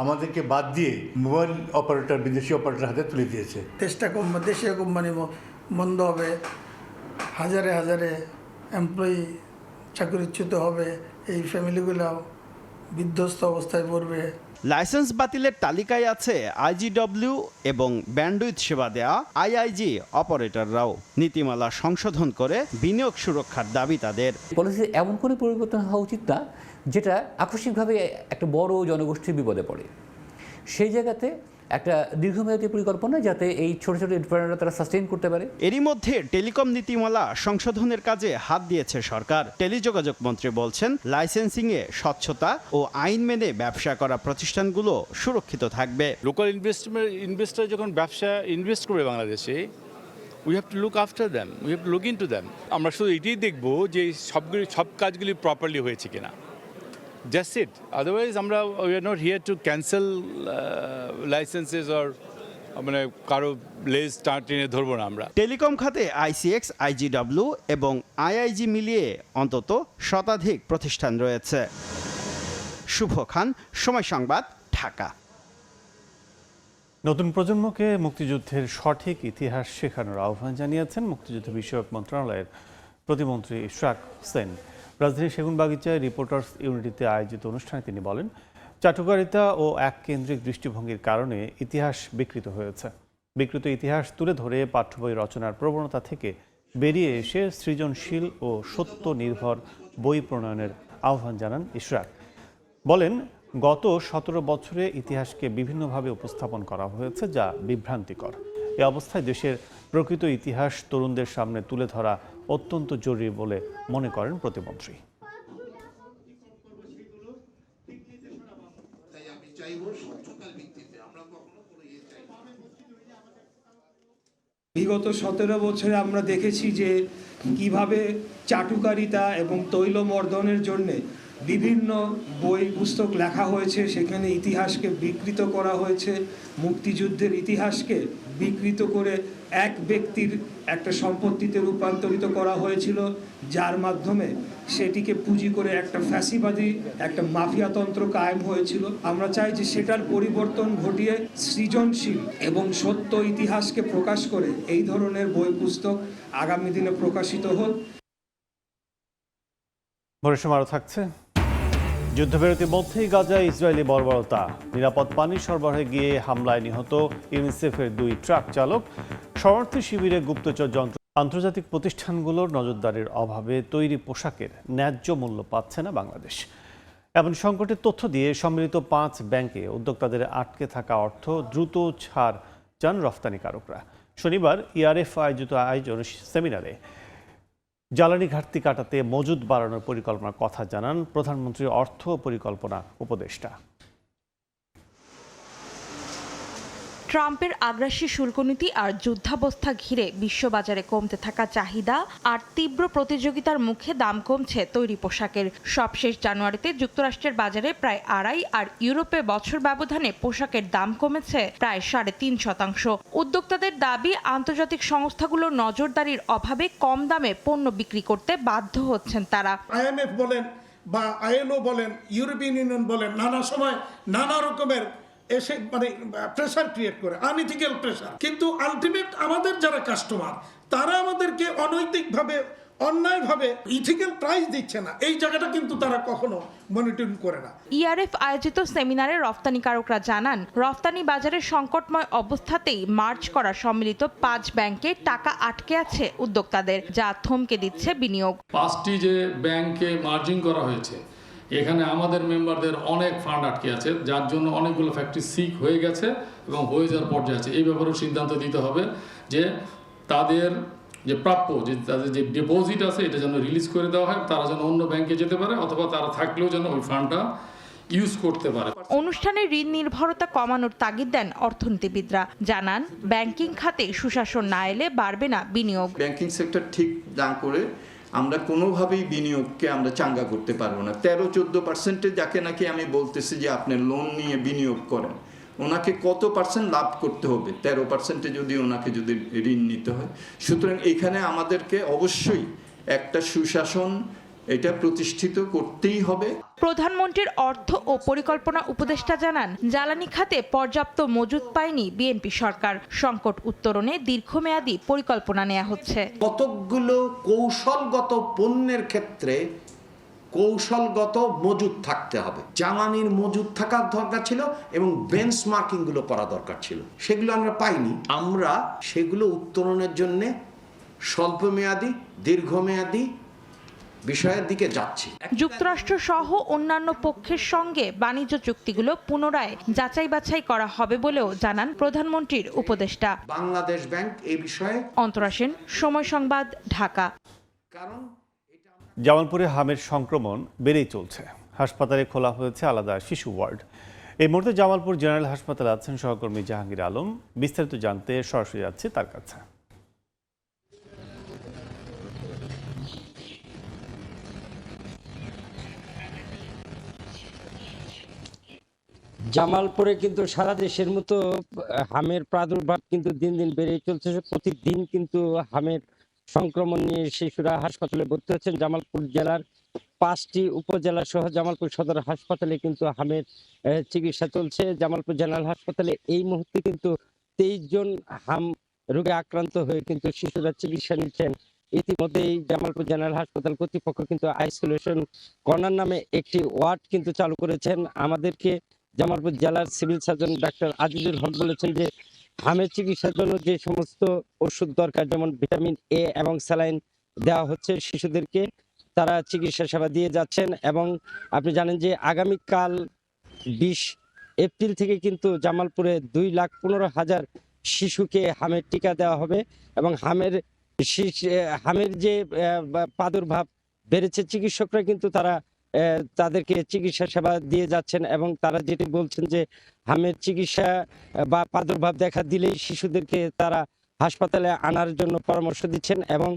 আমাদেরকে বাদ দিয়ে মোবাইল অপারেটর, বিদেশি অপারেটর হাতে তুলে দিয়েছে। দেশীয় কোম্পানি বন্ধ হবে, হাজারে হাজারে এমপ্লয়ি চাকরিচ্যুত হবে, এই ফ্যামিলিগুলো বিধ্বস্ত অবস্থায় পড়বে। লাইসেন্স বাতিলের তালিকায় আছে IGW এবং ব্যান্ডউইথ সেবা দেয়া IIG অপারেটররাও। নীতিমালা সংশোধন করে বিনিয়োগ সুরক্ষার দাবি তাদের। পলিসি এমন কোনো পরিবর্তন হওয়া উচিত না যেটা আকস্মিকভাবে একটা বড় জনগোষ্ঠীর বিপদে পড়ে। সেই জায়গাতে একটা দীর্ঘমেয়াদী পরিকল্পনা যাতে এই ছোট ছোট এন্টারপ্রেনাররা তারা সাস্টেইন করতে পারে। এরই মধ্যে টেলিকম নীতিমালা সংশোধনের কাজে হাত দিয়েছে সরকার। টেলিযোগাযোগ মন্ত্রী বলছেন, লাইসেন্সিংয়ে স্বচ্ছতা ও আইন মেনে ব্যবসা করা প্রতিষ্ঠানগুলো সুরক্ষিত থাকবে। লোকাল ইনভেস্টর যখন ব্যবসা ইনভেস্ট করবে বাংলাদেশে, we have to look after them, we have to look into them. আমরা শুধু এটাই দেখবো যে সব কাজগুলি প্রপারলি হয়েছে কিনা। Just it. Otherwise, we are not here to cancel licenses or মানে কারো লেজ টেনে ধরবো না আমরা। টেলিকম খাতে ICX, IGW এবং IIG মিলিয়ে অন্তত শতাধিক প্রতিষ্ঠান রয়েছে। শুভ খান, সময় সংবাদ, ঢাকা। নতুন প্রজন্মকে মুক্তিযুদ্ধের সঠিক ইতিহাস শেখানোর আহ্বান জানিয়েছেন মুক্তিযুদ্ধ বিষয়ক মন্ত্রণালয়ের প্রতিমন্ত্রী ইশরাক হোসেন। রাজধানীর সেগুনবাগিচায় রিপোর্টার্স ইউনিটিতে আয়োজিত অনুষ্ঠানে তিনি বলেন, চাটুকারিতা ও এক কেন্দ্রিক দৃষ্টিভঙ্গির কারণে ইতিহাস বিকৃত হয়েছে। বিকৃত ইতিহাস তুলে ধরে পাঠ্যবই রচনার প্রবণতা থেকে বেরিয়ে এসে সৃজনশীল ও সত্য নির্ভর বই প্রণয়নের আহ্বান জানান ইশরাক। বলেন, গত 17 বছরে ইতিহাসকে বিভিন্নভাবে উপস্থাপন করা হয়েছে, যা বিভ্রান্তিকর। এ অবস্থায় দেশের প্রকৃত ইতিহাস তরুণদের সামনে তুলে ধরা অত্যন্ত জরুরি বলে মনে করেন প্রতিমন্ত্রী। বিগত 17 বছরে আমরা দেখেছি যে কিভাবে চাটুকারিতা এবং তৈলমর্দনের জন্যে বিভিন্ন বই পুস্তক লেখা হয়েছে, সেখানে ইতিহাসকে বিকৃত করা হয়েছে। মুক্তিযুদ্ধের ইতিহাসকে বিকৃত করে এক ব্যক্তির একটা সম্পত্তিতে রূপান্তরিত করা হয়েছিল, যার মাধ্যমে সেটিকে পুঁজি করে একটা ফ্যাসিবাদী একটা মাফিয়াতন্ত্র কায়েম হয়েছিল। আমরা চাই যে সেটার পরিবর্তন ঘটিয়ে সৃজনশীল এবং সত্য ইতিহাসকে প্রকাশ করে এই ধরনের বই পুস্তক আগামী দিনে প্রকাশিত হোক। ভোরের সময় আরও থাকছে। যুদ্ধবিরতির মধ্যেই গাজায় ইসরায়েলি বর্বরতা। নিরাপদ পানি সরবরাহে গিয়ে হামলায় নিহত ইউনিসেফের 2 ট্রাক চালক। শরণার্থী শিবিরে গুপ্তচর যন্ত্র। আন্তর্জাতিক প্রতিষ্ঠানগুলোর নজরদারির অভাবে তৈরি পোশাকের ন্যায্য মূল্য পাচ্ছে না বাংলাদেশ। এমন সংকটের তথ্য দিয়ে সম্মিলিত 5 ব্যাংকে উদ্যোক্তাদের আটকে থাকা অর্থ দ্রুত ছাড় চান রফতানিকারকরা। শনিবার ইআরএফ আয়োজিত সেমিনারে জ্বালানি ঘাটতি কাটাতে মজুদ বাড়ানোর পরিকল্পনার কথা জানান প্রধানমন্ত্রীর অর্থ পরিকল্পনা উপদেষ্টা। ট্রাম্পের আগ্রাসী শুল্ক নীতি আর যুদ্ধাবস্থা ঘিরে বিশ্ববাজারে কমতে থাকা চাহিদা আর তীব্র প্রতিযোগিতার মুখে দাম কমছে তৈরি পোশাকের। সবশেষ জানুয়ারিতে যুক্তরাষ্ট্রের বাজারে প্রায় 2.5 আর ইউরোপে বছর ব্যবধানে পোশাকের দাম কমেছে প্রায় 3.5%। উদ্যোক্তাদের দাবি, আন্তর্জাতিক সংস্থাগুলোর নজরদারির অভাবে কম দামে পণ্য বিক্রি করতে বাধ্য হচ্ছেন তারা। IMF বলেন বা ILO বলেন, ইউরোপিয়ান ইউনিয়ন বলেন, নানা সময় নানা রকমের এসে প্রেসার ক্রিয়েট করে, আনইথিক্যাল প্রেসার। কিন্তু আলটিমেট আমাদের যারা কাস্টমার, তারা আমাদেরকে অনৈতিকভাবে, অন্যায়ভাবে ইথিক্যাল প্রাইস দিচ্ছে না, এই জায়গাটা কিন্তু তারা কখনো মনিটরিং করে না। ইআরএফ আয়োজিত সেমিনারে রফতানিকারকরা জানান, রফতানি বাজারের সংকটময় অবস্থাতেই মার্চ করা সম্মিলিত 5 ব্যাংকে টাকা আটকে আছে উদ্যোক্তাদের, যা থমকে দিচ্ছে বিনিয়োগ। 5টি যে ব্যাংকে মার্জিং করা হয়েছে, এখানে আমাদের মেম্বারদের অনেক ফান্ড আটকে আছে, যার জন্য অনেকগুলো ফ্যাক্টরি সিক হয়ে গেছে এবং হয়ে যাওয়ার পর্যায়ে আছে। এই ব্যাপারেও সিদ্ধান্ত দিতে হবে যে তাদের যে প্রাপ্য, যে তাদের যে ডিপোজিট আছে, এটা যেন রিলিজ করে দেওয়া হয়, তারা যেন অন্য ব্যাংকে যেতে পারে, অথবা তারা থাকলেও যেন ওই ফান্ডটা ইউজ করতে পারে। অনুষ্ঠানে ঋণ নির্ভরতা কমানোর তাগিদ দেন অর্থনীতিবিদরা। জানান, ব্যাংকিং খাতে সুশাসন না এলে বাড়বে না বিনিয়োগ। ব্যাংকিং সেক্টর ঠিক না করে আমরা কোনোভাবেই বিনিয়োগকে আমরা চাঙ্গা করতে পারবো না। 13-14% যাকে নাকি আমি বলতেছি যে আপনি লোন নিয়ে বিনিয়োগ করেন, ওনাকে কত পার্সেন্ট লাভ করতে হবে 13% যদি ওনাকে যদি ঋণ নিতে হয়। সুতরাং এখানে আমাদেরকে অবশ্যই একটা সুশাসন এটা প্রতিষ্ঠিত করতেই হবে। প্রধানমন্ত্রীর অর্থ ও পরিকল্পনা উপদেষ্টা জানান, জ্বালানি খাতে পর্যাপ্ত মজুত পায়নি বিএনপি সরকার। সংকট উত্তরণে দীর্ঘমেয়াদী পরিকল্পনা নেওয়া হচ্ছে। কতগুলো কৌশলগত পণ্যের ক্ষেত্রে কৌশলগত মজুদ থাকতে হবে। জ্বালানির মজুদ থাকার দরকার ছিল এবং বেঞ্চমার্কিং গুলো করা দরকার ছিল, সেগুলো আমরা পাইনি। আমরা সেগুলো উত্তরণের জন্য স্বল্পমেয়াদী, দীর্ঘমেয়াদী বিষয়ের দিকে যাচ্ছি। যুক্তরাষ্ট্র সহ অন্যান্য পক্ষের সঙ্গে বাণিজ্য চুক্তিগুলো পুনরায় যাচাই বাছাই করা হবে বলেও জানান প্রধানমন্ত্রীর উপদেষ্টা। বাংলাদেশ ব্যাংক এই বিষয়ে। অন্তরা সেন, সময় সংবাদ, ঢাকা। জামালপুরে হামের সংক্রমণ বেড়েই চলছে। হাসপাতালে খোলা হয়েছে আলাদা শিশু ওয়ার্ড। এই মুহূর্তে জামালপুর জেনারেল হাসপাতালে আছেন সহকর্মী জাহাঙ্গীর আলম। বিস্তারিত জানতে সরাসরি যাচ্ছে তার কাছে। জামালপুরে কিন্তু সারা দেশের মতো হামের প্রাদুর্ভাব কিন্তু দিন দিন বেড়েই চলছে। প্রতিদিন কিন্তু হামের সংক্রমণ নিয়ে শিশুরা হাসপাতালে ভর্তি হচ্ছেন। জামালপুর জেলার 5টি উপজেলা সহ জামালপুর সদর হাসপাতালে কিন্তু হামের চিকিৎসা চলছে। জামালপুর জেনারেল হাসপাতালে এই মুহূর্তে কিন্তু 23 জন হাম রোগে আক্রান্ত হয়ে কিন্তু শিশুরা চিকিৎসা নিচ্ছেন। ইতিমধ্যেই জামালপুর জেনারেল হাসপাতাল কর্তৃপক্ষ কিন্তু আইসোলেশন কর্নার নামে একটি ওয়ার্ড কিন্তু চালু করেছেন। আমাদেরকে জামালপুর জেলার সিভিল সার্জন ডাক্তার আজিজুল হক বলেছেন যে হামের চিকিৎসার জন্য যে সমস্ত ওষুধ দরকার, যেমন ভিটামিন এ এবং স্যালাইন দেওয়া হচ্ছে শিশুদেরকে, তারা চিকিৎসা সেবা দিয়ে যাচ্ছেন। এবং আপনি জানেন যে আগামীকাল 20 এপ্রিল থেকে কিন্তু জামালপুরে 2,15,000 শিশুকে হামের টিকা দেওয়া হবে। এবং হামের যে প্রাদুর্ভাব বেড়েছে, চিকিৎসকরা কিন্তু তাদেরকে চিকিৎসা সেবা দিয়ে যাচ্ছেন। এবং তারা যেটি বলছেন যে হামের চিকিৎসা বা প্রাদুর্ভাব দেখা দিলেই শিশুদেরকে তারা হাসপাতালে আনার জন্য পরামর্শ দিচ্ছেন। এবং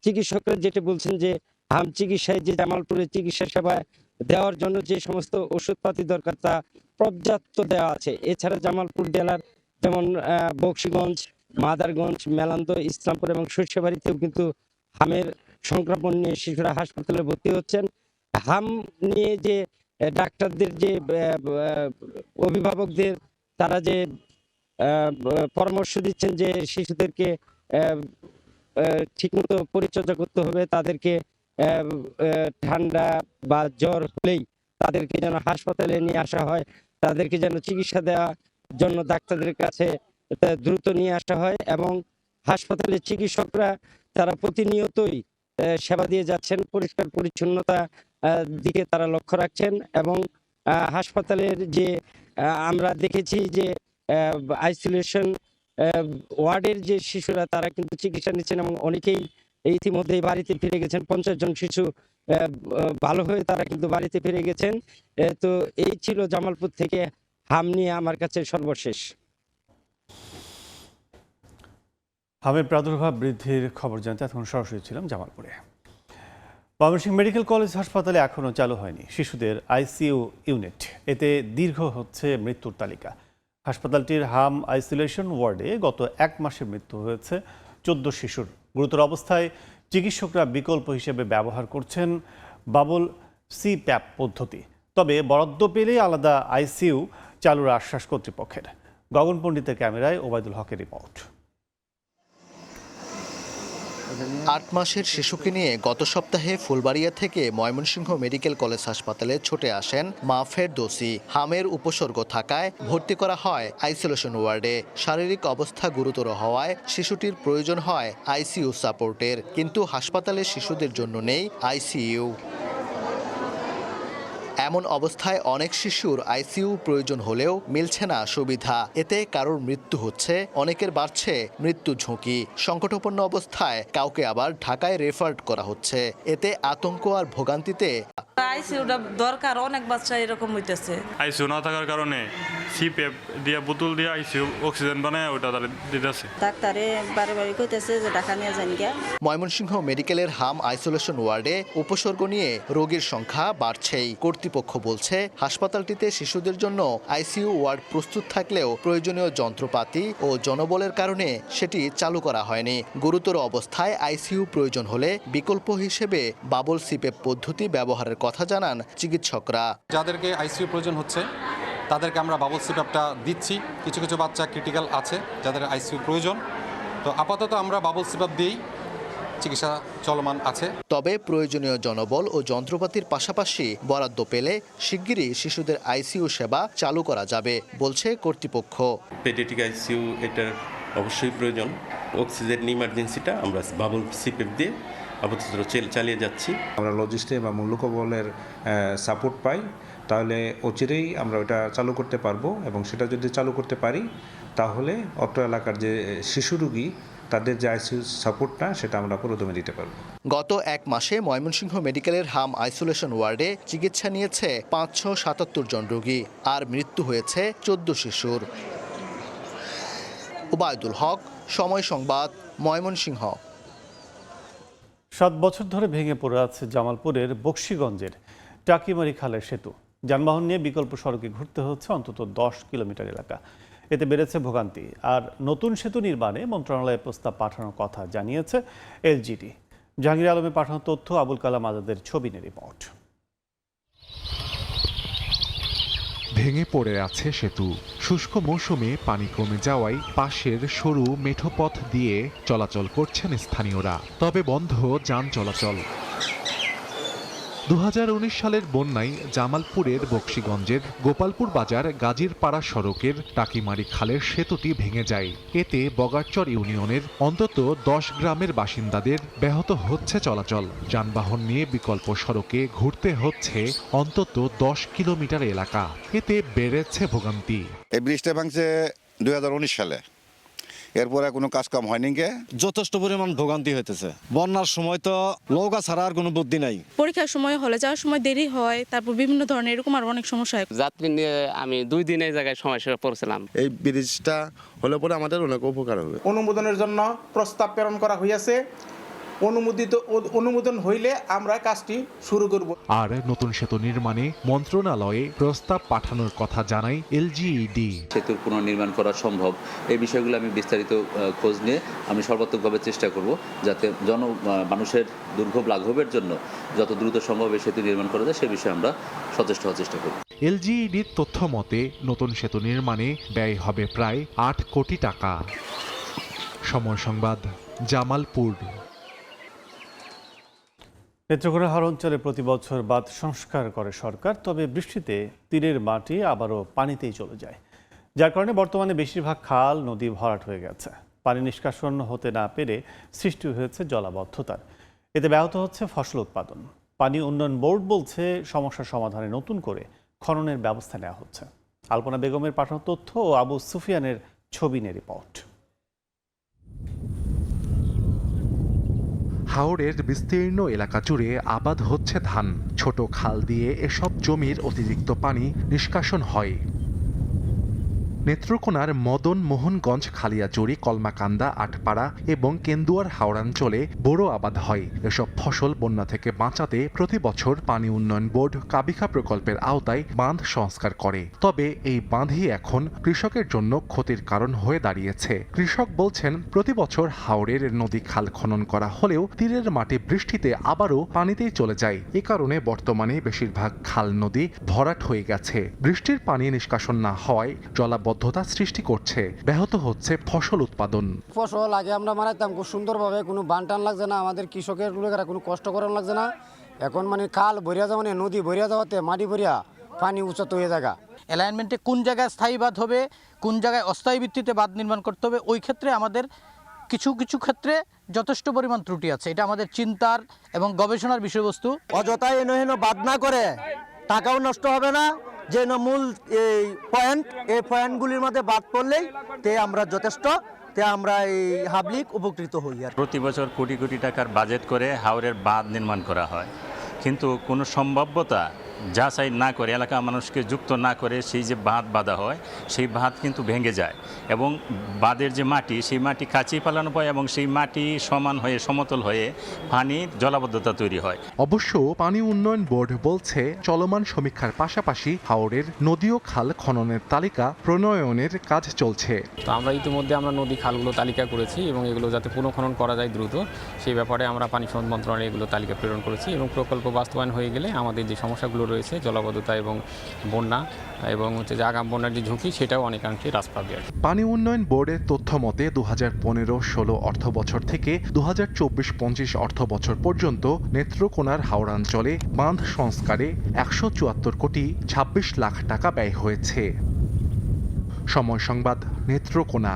চিকিৎসকরা যেটি বলছেন যে হাম চিকিৎসায় যে জামালপুরে চিকিৎসা সেবা দেওয়ার জন্য যে সমস্ত ওষুধপাতি দরকার তা পর্যাপ্ত দেওয়া আছে। এছাড়া জামালপুর জেলার যেমন বক্সিগঞ্জ, মাদারগঞ্জ, মেলান্দ, ইসলামপুর এবং সর্ষেবাড়িতেও কিন্তু হামের সংক্রমণ নিয়ে শিশুরা হাসপাতালে ভর্তি হচ্ছেন। হাম নিয়ে যে ডাক্তারদের যে অভিভাবকদের তারা যে পরামর্শ দিচ্ছেন যে শিশুদেরকে ঠিকমতো পরিচর্যা করতে হবে, তাদেরকে ঠান্ডা বা জ্বর হলেই তাদেরকে যেন হাসপাতালে নিয়ে আসা হয়, তাদেরকে যেন চিকিৎসা দেওয়ার জন্য ডাক্তারদের কাছে দ্রুত নিয়ে আসা হয়। এবং হাসপাতালের চিকিৎসকরা তারা প্রতিনিয়তই সেবা দিয়ে যাচ্ছেন, পরিষ্কার পরিচ্ছন্নতা দিকে তারা লক্ষ্য রাখছেন। এবং হাসপাতালের যে আমরা দেখেছি যে আইসোলেশন ওয়ার্ডের যে শিশুরা তারা কিন্তু চিকিৎসা নিচ্ছেন এবং অনেকেই ইতিমধ্যেই বাড়িতে ফিরে গেছেন। 50 জন শিশু ভালো হয়ে তারা কিন্তু বাড়িতে ফিরে গেছেন। তো এই ছিল জামালপুর থেকে হাম নিয়ে আমার কাছে সর্বশেষ। হামের প্রাদুর্ভাব বৃদ্ধির খবর জানতে এখন সরাসরি ছিলাম জামালপুরে। ময়মনসিংহ মেডিকেল কলেজ হাসপাতালে এখনও চালু হয়নি শিশুদের আইসিইউ ইউনিট। এতে দীর্ঘ হচ্ছে মৃত্যুর তালিকা। হাসপাতালটির হাম আইসোলেশন ওয়ার্ডে গত 1 মাসে মৃত্যু হয়েছে 14 শিশুর। গুরুতর অবস্থায় চিকিৎসকরা বিকল্প হিসেবে ব্যবহার করছেন বাবল সিপ্যাপ পদ্ধতি। তবে বরাদ্দ পেলে আলাদা আইসিইউ চালুর আশ্বাস কর্তৃপক্ষের। গগন পণ্ডিতের ক্যামেরায় ওবায়দুল হকের রিপোর্ট। 8 মাসের শিশুকে নিয়ে গত সপ্তাহে ফুলবাড়িয়া থেকে ময়মনসিংহ মেডিকেল কলেজ হাসপাতালে ছুটে আসেন মা ফেরদৌসী। হামের উপসর্গ থাকায় ভর্তি করা হয় আইসোলেশন ওয়ার্ডে। শারীরিক অবস্থা গুরুতর হওয়ায় শিশুটির প্রয়োজন হয় আইসিইউ সাপোর্টের, কিন্তু হাসপাতালে শিশুদের জন্য নেই আইসিইউ। এমন অবস্থায় অনেক শিশুর আইসিইউ প্রয়োজন হলেও মিলছে না সুবিধা। এতে কারোর মৃত্যু হচ্ছে, অনেকের বাড়ছে মৃত্যু ঝুঁকি। সংকটাপন্ন অবস্থায় কাউকে আবার ঢাকায় রেফার করা হচ্ছে। এতে আতঙ্ক আর ভোগান্তিতে আইসিইউটা দরকার, অনেক বাচ্চা এরকম হইতেছে। আইসিইউ না থাকার কারণে সিপ্যাপ দিয়ে বোতল দিয়ে আইসিইউ অক্সিজেন বানায় ওটা দিতেছে। ডাক্তারে বারে বারে কইতেছে যে ঢাকা নিয়ে যান গিয়া। ময়মনসিংহ মেডিকেলের হাম আইসোলেশন ওয়ার্ডে উপসর্গ নিয়ে রোগীর সংখ্যা বাড়ছেই। কর্তৃপক্ষ বলছে হাসপাতালটিতে শিশুদের জন্য আইসিইউ ওয়ার্ড প্রস্তুত থাকলেও প্রয়োজনীয় যন্ত্রপাতি ও জনবলের কারণে সেটি চালু করা হয়নি। গুরুতর অবস্থায় আইসিইউ প্রয়োজন হলে বিকল্প হিসেবে বাবল সিপ্যাপ পদ্ধতি ব্যবহারের কথা জানান চিকিৎসকরা। যাদেরকে আইসিইউ প্রয়োজন হচ্ছে তাদেরকে আমরা বাবল সিপ্যাপটা দিচ্ছি। কিছু কিছু বাচ্চা ক্রিটিক্যাল আছে যাদের আইসিইউ প্রয়োজন, তো আপাতত আমরা বাবল সিপ্যাপ দিয়েই চিকিৎসা চলমান আছে। তবে প্রয়োজনীয় জনবল ও যন্ত্রপাতির পাশাপাশি বরাদ্দ পেলে শিগগিরই শিশুদের আইসিইউ সেবা চালু করা যাবে বলছে কর্তৃপক্ষ। পেডিয়াট্রিক আইসিইউ এটার অবশ্যই প্রয়োজন। অক্সিজেন ইমার্জেন্সিটা আমরা বাবল সিপ্যাপ দিয়ে আপাতত চালিয়ে যাচ্ছি। আমরা লজিস্টিক বা লোকবলের সাপোর্ট পাই, তাহলে অচিরেই আমরা ওটা চালু করতে পারবো, এবং সেটা যদি চালু করতে পারি তাহলে অত্র এলাকার যে শিশু রোগী তাদের যে আইসিইউ সাপোর্টটা সেটা আমরা পুরোদমে দিতে পারবো। গত 1 মাসে ময়মনসিংহ মেডিকেলের হাম আইসোলেশন ওয়ার্ডে চিকিৎসা নিয়েছে 577 জন রোগী, আর মৃত্যু হয়েছে 14 শিশুর। ওবায়দুল হক, সময় সংবাদ, ময়মনসিংহ। 7 বছর ধরে ভেঙে পড়ে আছে জামালপুরের বকশীগঞ্জের টাকিমারি খালের সেতু। যানবাহন নিয়ে বিকল্প সড়কে ঘুরতে হচ্ছে অন্তত 10 কিলোমিটার এলাকা। এতে বেড়েছে ভোগান্তি। আর নতুন সেতু নির্মাণে মন্ত্রণালয়ে প্রস্তাব পাঠানোর কথা জানিয়েছে এলজিডি। জাহাঙ্গীর আলমে পাঠানো তথ্য, আবুল কালাম আজাদের ছবি নিয়ে রিপোর্ট। ভেঙে পড়ে আছে সেতু। শুষ্ক মৌসুমে পানি কমে যাওয়ায় পাশের সরু মেঠো পথ দিয়ে চলাচল করছেন স্থানীয়রা, তবে বন্ধ যান চলাচল। 2019 সালের বন্যায় জামালপুরের বকশীগঞ্জের গোপালপুর বাজার গাজীরপাড়া সড়কের টাকিমারি খালের সেতুটি ভেঙে যায়। এতে বগারচর ইউনিয়নের অন্তত 10 গ্রামের বাসিন্দাদের ব্যাহত হচ্ছে চলাচল। যানবাহন নিয়ে বিকল্প সড়কে ঘুরতে হচ্ছে অন্তত 10 কিলোমিটার এলাকা। এতে বেড়েছে ভোগান্তি। এই ব্রিজটা ভাঙছে 2019 সালে, এরপরে কোনো কাজকাম হয়নি। যথেষ্ট পরিমাণ ভোগান্তি হইতেছে। বন্যার সময় তো নৌকা ছাড়া আর কোনো বুদ্ধি নাই। পরীক্ষার সময় হলে যাওয়ার সময় দেরি হয়, তারপর বিভিন্ন ধরনের এরকম আর অনেক সমস্যা হয়। যাত্রী নিয়ে আমি 2 দিন এই জায়গায় সমস্যা পড়ছিলাম। এই ব্রিজটা হলে পরে আমাদের অনেক উপকার হবে। অনুমোদনের জন্য প্রস্তাব প্রেরণ করা হয়েছে। অনুমোদন হইলে আমরা কাজটি শুরু করব। আর নতুন সেতু নির্মাণে মন্ত্রণালয়ে প্রস্তাব পাঠানোর কথা জানায় এলজিইডি। সেতুর পুনর্নির্মাণ করা সম্ভব, এই বিষয়গুলো আমি বিস্তারিত খোঁজ নিয়ে আমি সর্বাত্মকভাবে চেষ্টা করব যাতে মানুষের দুর্ভোগ লাঘবের জন্য যত দ্রুত সম্ভব এই সেতু নির্মাণ করা যায় সে বিষয়ে আমরা সচেষ্ট হওয়ার চেষ্টা করব। এলজিইডির তথ্য মতে নতুন সেতু নির্মাণে ব্যয় হবে প্রায় 8 কোটি টাকা। সময় সংবাদ, জামালপুর। নেত্রকোনা হাওর অঞ্চলে প্রতি বছর বাঁধ সংস্কার করে সরকার, তবে বৃষ্টিতে তীরের মাটি আবারও পানিতেই চলে যায়, যার কারণে বর্তমানে বেশিরভাগ খাল নদী ভরাট হয়ে গেছে। পানি নিষ্কাশন হতে না পেরে সৃষ্টি হয়েছে জলাবদ্ধতার। এতে ব্যাহত হচ্ছে ফসল উৎপাদন। পানি উন্নয়ন বোর্ড বলছে সমস্যা সমাধানে নতুন করে খননের ব্যবস্থা নেওয়া হচ্ছে। আলপনা বেগমের পাঠানো তথ্য ও আবু সুফিয়ানের ছবি নিয়ে রিপোর্ট। হাওরের বিস্তীর্ণ এলাকা জুড়ে আবাদ হচ্ছে ধান। ছোট খাল দিয়ে এসব জমির অতিরিক্ত পানি নিষ্কাশন হয়। নেত্রকোনার মদন মোহনগঞ্জ খালিয়াজুড়ি কলমাকান্দা আটপাড়া এবং কেন্দুয়ার হাওড়াঞ্চলে বোরো আবাদ হয়। এসব ফসল বন্যা থেকে বাঁচাতে প্রতি বছর পানি উন্নয়ন বোর্ড কাবিখা প্রকল্পের আওতায় বাঁধ সংস্কার করে। তবে এই বাঁধই এখন কৃষকের জন্য ক্ষতির কারণ হয়ে দাঁড়িয়েছে। কৃষক বলছেন, প্রতি বছর হাওড়ের নদী খাল খনন করা হলেও তীরের মাটি বৃষ্টিতে আবারও পানিতেই চলে যায়। এ কারণে বর্তমানে বেশিরভাগ খাল নদী ভরাট হয়ে গেছে। বৃষ্টির পানি নিষ্কাশন না হওয়ায় জলাবদ্ধতা সৃষ্টি করছে, ব্যাহত হচ্ছে ফসল উৎপাদন। ফসল আগে আমরা মারাইতাম খুব সুন্দরভাবে, কোনো বান টান লাগছে না, আমাদের কৃষকের লোকেরা কোনো কষ্ট করানো লাগছে না। এখন মানে খাল ভরিয়া যাওয়া, নদী ভরিয়া যাওয়াতে মাটি ভরিয়া পানি উচ্চত হয়ে যায়। অ্যালাইনমেন্টে কোন জায়গায় স্থায়ী বাঁধ হবে, কোন জায়গায় অস্থায়ী ভিত্তিতে বাঁধ নির্মাণ করতে হবে, ওই ক্ষেত্রে আমাদের কিছু ক্ষেত্রে যথেষ্ট পরিমাণ ত্রুটি আছে। এটা আমাদের চিন্তার এবং গবেষণার বিষয়বস্তু। অযথাই এনো বাদ না করে টাকাও নষ্ট হবে না, যে মূল এই পয়েন্টগুলির মধ্যে বাদ পড়লেই আমরা যথেষ্ট আমরা এই হাবলিক উপকৃত হই। আর প্রতি বছর কোটি কোটি টাকার বাজেট করে হাওরের বাঁধ নির্মাণ করা হয়, কিন্তু কোনো সম্ভাব্যতা যাচাই না করে, এলাকা মানুষকে যুক্ত না করে সেই যে বাঁধ বাঁধা হয়, সেই বাঁধ কিন্তু ভেঙে যায় এবং বাঁধের যে মাটি, সেই মাটি কাঁচিয়ে পালানো হয় এবং সেই মাটি সমান হয়ে সমতল হয়ে পানির জলাবদ্ধতা তৈরি হয়। অবশ্য পানি উন্নয়ন বোর্ড বলছে, চলমান সমীক্ষার পাশাপাশি হাওরের নদী ও খাল খননের তালিকা প্রণয়নের কাজ চলছে। তো আমরা ইতিমধ্যে নদী খালগুলো তালিকা করেছি এবং এগুলো যাতে পুনঃখনন করা যায় দ্রুত, সেই ব্যাপারে আমরা পানি সম্পদ মন্ত্রণালয়ে এগুলো তালিকা প্রেরণ করেছি এবং প্রকল্প বাস্তবায়ন হয়ে গেলে আমাদের যে সমস্যাগুলো রয়েছে, জলাবদ্ধতা এবং বন্যা এবং যে আগাম বন্যার যে ঝুঁকি, সেটাও অনেকাংশে হ্রাস পাবে। পানি উন্নয়ন বোর্ডের তথ্য মতে 2015-16 অর্থ বছর থেকে 2024-25 অর্থ বছর পর্যন্ত নেত্রকোনার হাওড়াঞ্চলে বাঁধ সংস্কারে 174 কোটি 26 লাখ টাকা ব্যয় হয়েছে। সময় সংবাদ, নেত্রকোনা।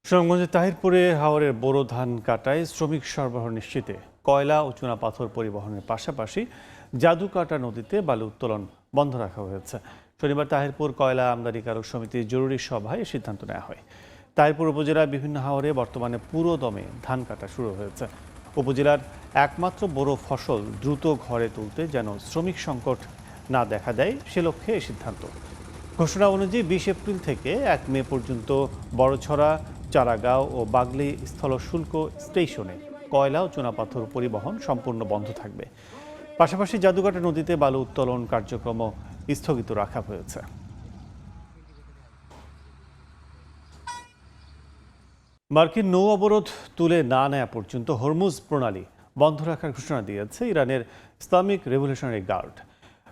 সুনামগঞ্জের তাহিরপুরে হাওরের বোরো ধান কাটায় শ্রমিক সরবরাহ নিশ্চিতে কয়লা ও চুনাপাথর পরিবহনের পাশাপাশি জাদুকাটা নদীতে বালু উত্তোলন বন্ধ রাখা হয়েছে। শনিবার তাহিরপুর কয়লা আমদানিকারক সমিতির জরুরি সভায় এই সিদ্ধান্ত নেওয়া হয়। তাহিরপুর উপজেলার বিভিন্ন হাওরে বর্তমানে পুরো দমে ধান কাটা শুরু হয়েছে। উপজেলার একমাত্র বড় ফসল দ্রুত ঘরে তুলতে যেন শ্রমিক সংকট না দেখা দেয়, সে লক্ষ্যে এই সিদ্ধান্ত। ঘোষণা অনুযায়ী 20 এপ্রিল থেকে 1 মে পর্যন্ত বড়ছড়া, চারাগাঁও ও বাগলি স্থল শুল্ক স্টেশনে কয়লা ও চুনাপাথর পরিবহন সম্পূর্ণ বন্ধ থাকবে। পাশাপাশি জাদুকাটা নদীতে বালু উত্তোলন কার্যক্রম স্থগিত রাখা হয়েছে। মার্কিন নৌ অবরোধ তুলে না নেওয়া পর্যন্ত হরমুজ প্রণালী বন্ধ রাখার ঘোষণা দিয়েছে ইরানের ইসলামিক রেভলিউশনারি গার্ড।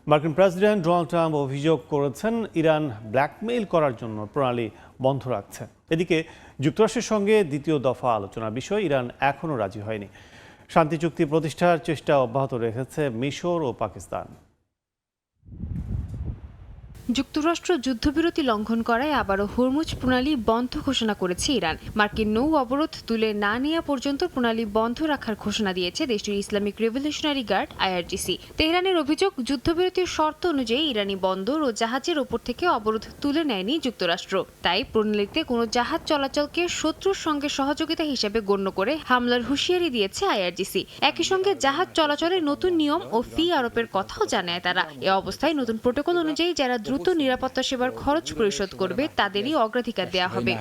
মার্কিন প্রেসিডেন্ট ডোনাল্ড ট্রাম্প অভিযোগ করেছেন, ইরান ব্ল্যাকমেইল করার জন্য প্রণালী বন্ধ রাখছে। এদিকে যুক্তরাষ্ট্রের সঙ্গে দ্বিতীয় দফা আলোচনার বিষয়ে ইরান এখনও রাজি হয়নি। শান্তি চুক্তি প্রতিষ্ঠার চেষ্টা অব্যাহত রেখেছে মিশর ও পাকিস্তান। যুক্তরাষ্ট্র যুদ্ধবিরতি লঙ্ঘন করায় আবারও হরমুজ প্রণালী বন্ধ ঘোষণা করেছে ইরান। মার্কিন নৌ অবরোধ তুলে না নেওয়া পর্যন্ত প্রণালী বন্ধ রাখার ঘোষণা দিয়েছে দেশটির ইসলামিক রেভলিউশনারি গার্ড IRGC। তেহরানের অভিযোগ, যুদ্ধবিরতির শর্ত অনুযায়ী ইরানি বন্দর ও জাহাজের ওপর থেকে অবরোধ তুলে নেয়নি যুক্তরাষ্ট্র। তাই প্রণালীতে কোনো জাহাজ চলাচলকে শত্রুর সঙ্গে সহযোগিতা হিসেবে গণ্য করে হামলার হুঁশিয়ারি দিয়েছে IRGC। একই সঙ্গে জাহাজ চলাচলে নতুন নিয়ম ও ফি আরোপের কথাও জানায় তারা। এ অবস্থায় নতুন প্রোটোকল অনুযায়ী যারা দ্রুত নিরাপত্তা সেবার খরচ পরিশোধ করবে তাদেরই অগ্রাধিকার দেওয়া হবে।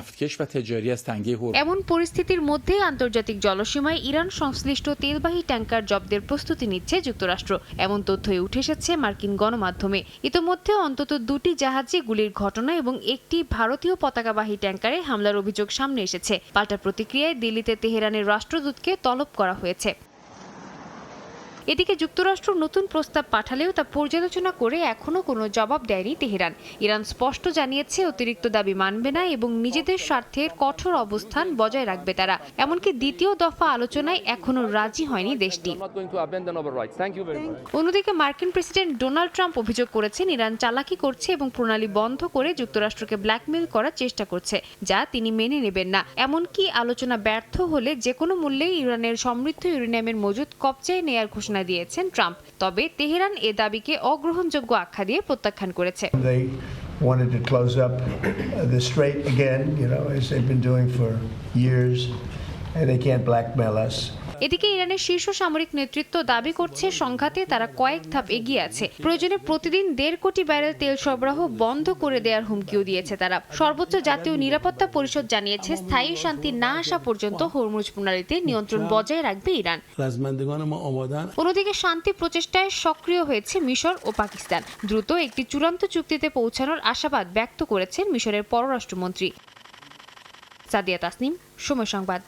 এমন পরিস্থিতির মধ্যে আন্তর্জাতিক জলসীমায় ইরান সংশ্লিষ্ট তেলবাহী ট্যাঙ্কার জব্দের প্রস্তুতি নিচ্ছে যুক্তরাষ্ট্র, এমন তথ্যই উঠে এসেছে মার্কিন গণমাধ্যমে। ইতোমধ্যে অন্তত 2টি জাহাজে গুলির ঘটনা এবং একটি ভারতীয় পতাকাবাহী ট্যাঙ্কারে হামলার অভিযোগ সামনে এসেছে। পাল্টা প্রতিক্রিয়ায় দিল্লিতে তেহরানের রাষ্ট্রদূতকে তলব করা হয়েছে। এদিকে যুক্তরাষ্ট্র নতুন প্রস্তাব পাঠালেও তা পর্যালোচনা করে এখনও কোনো জবাব দেয়নি তেহরান। ইরান স্পষ্ট জানিয়েছে অতিরিক্ত দাবি মানবে না এবং নিজেদের স্বার্থের কঠোর অবস্থান বজায় রাখবে তারা। এমনকি দ্বিতীয় দফা আলোচনায় এখনও রাজি হয়নি দেশটি। অন্যদিকে মার্কিন প্রেসিডেন্ট ডোনাল্ড ট্রাম্প অভিযোগ করেছেন, ইরান চালাকি করছে এবং প্রণালী বন্ধ করে যুক্তরাষ্ট্রকে ব্ল্যাকমেইল করার চেষ্টা করছে, যা তিনি মেনে নেবেন না। এমনকি আলোচনা ব্যর্থ হলে যে কোনো মূল্যেই ইরানের সমৃদ্ধ ইউরেনিয়ামের মজুদ কবজায় নেয়ার ঘোষণা দিয়েছেন ট্রাম্প। তবে তেহরান এ দাবিকে অগ্রহণযোগ্য আখ্যা দিয়ে প্রত্যাখ্যান করেছে। wanted to close up the strait again, as they've been doing for years, and they can't blackmail us. এদিকে ইরানের শীর্ষ সামরিক নেতৃত্ব দাবি করছে সংঘাতে তারা কয়েক ধাপ এগিয়ে আছে। প্রয়োজনে প্রতিদিন 1.5 কোটি ব্যারেল তেল সরবরাহ বন্ধ করে দেওয়ার হুমকিও দিয়েছে তারা। সর্বোচ্চ জাতীয় নিরাপত্তা পরিষদ জানিয়েছে স্থায়ী শান্তি না আসা পর্যন্ত হরমুজ প্রণালীতে নিয়ন্ত্রণ বজায় রাখবে ইরান। অন্যদিকে শান্তি প্রচেষ্টায় সক্রিয় হয়েছে মিশর ও পাকিস্তান। দ্রুত একটি চূড়ান্ত চুক্তিতে পৌঁছানোর আশাবাদ ব্যক্ত করেছেন মিশরের পররাষ্ট্রমন্ত্রী। সাদিয়া তাসনিম, সময় সংবাদ।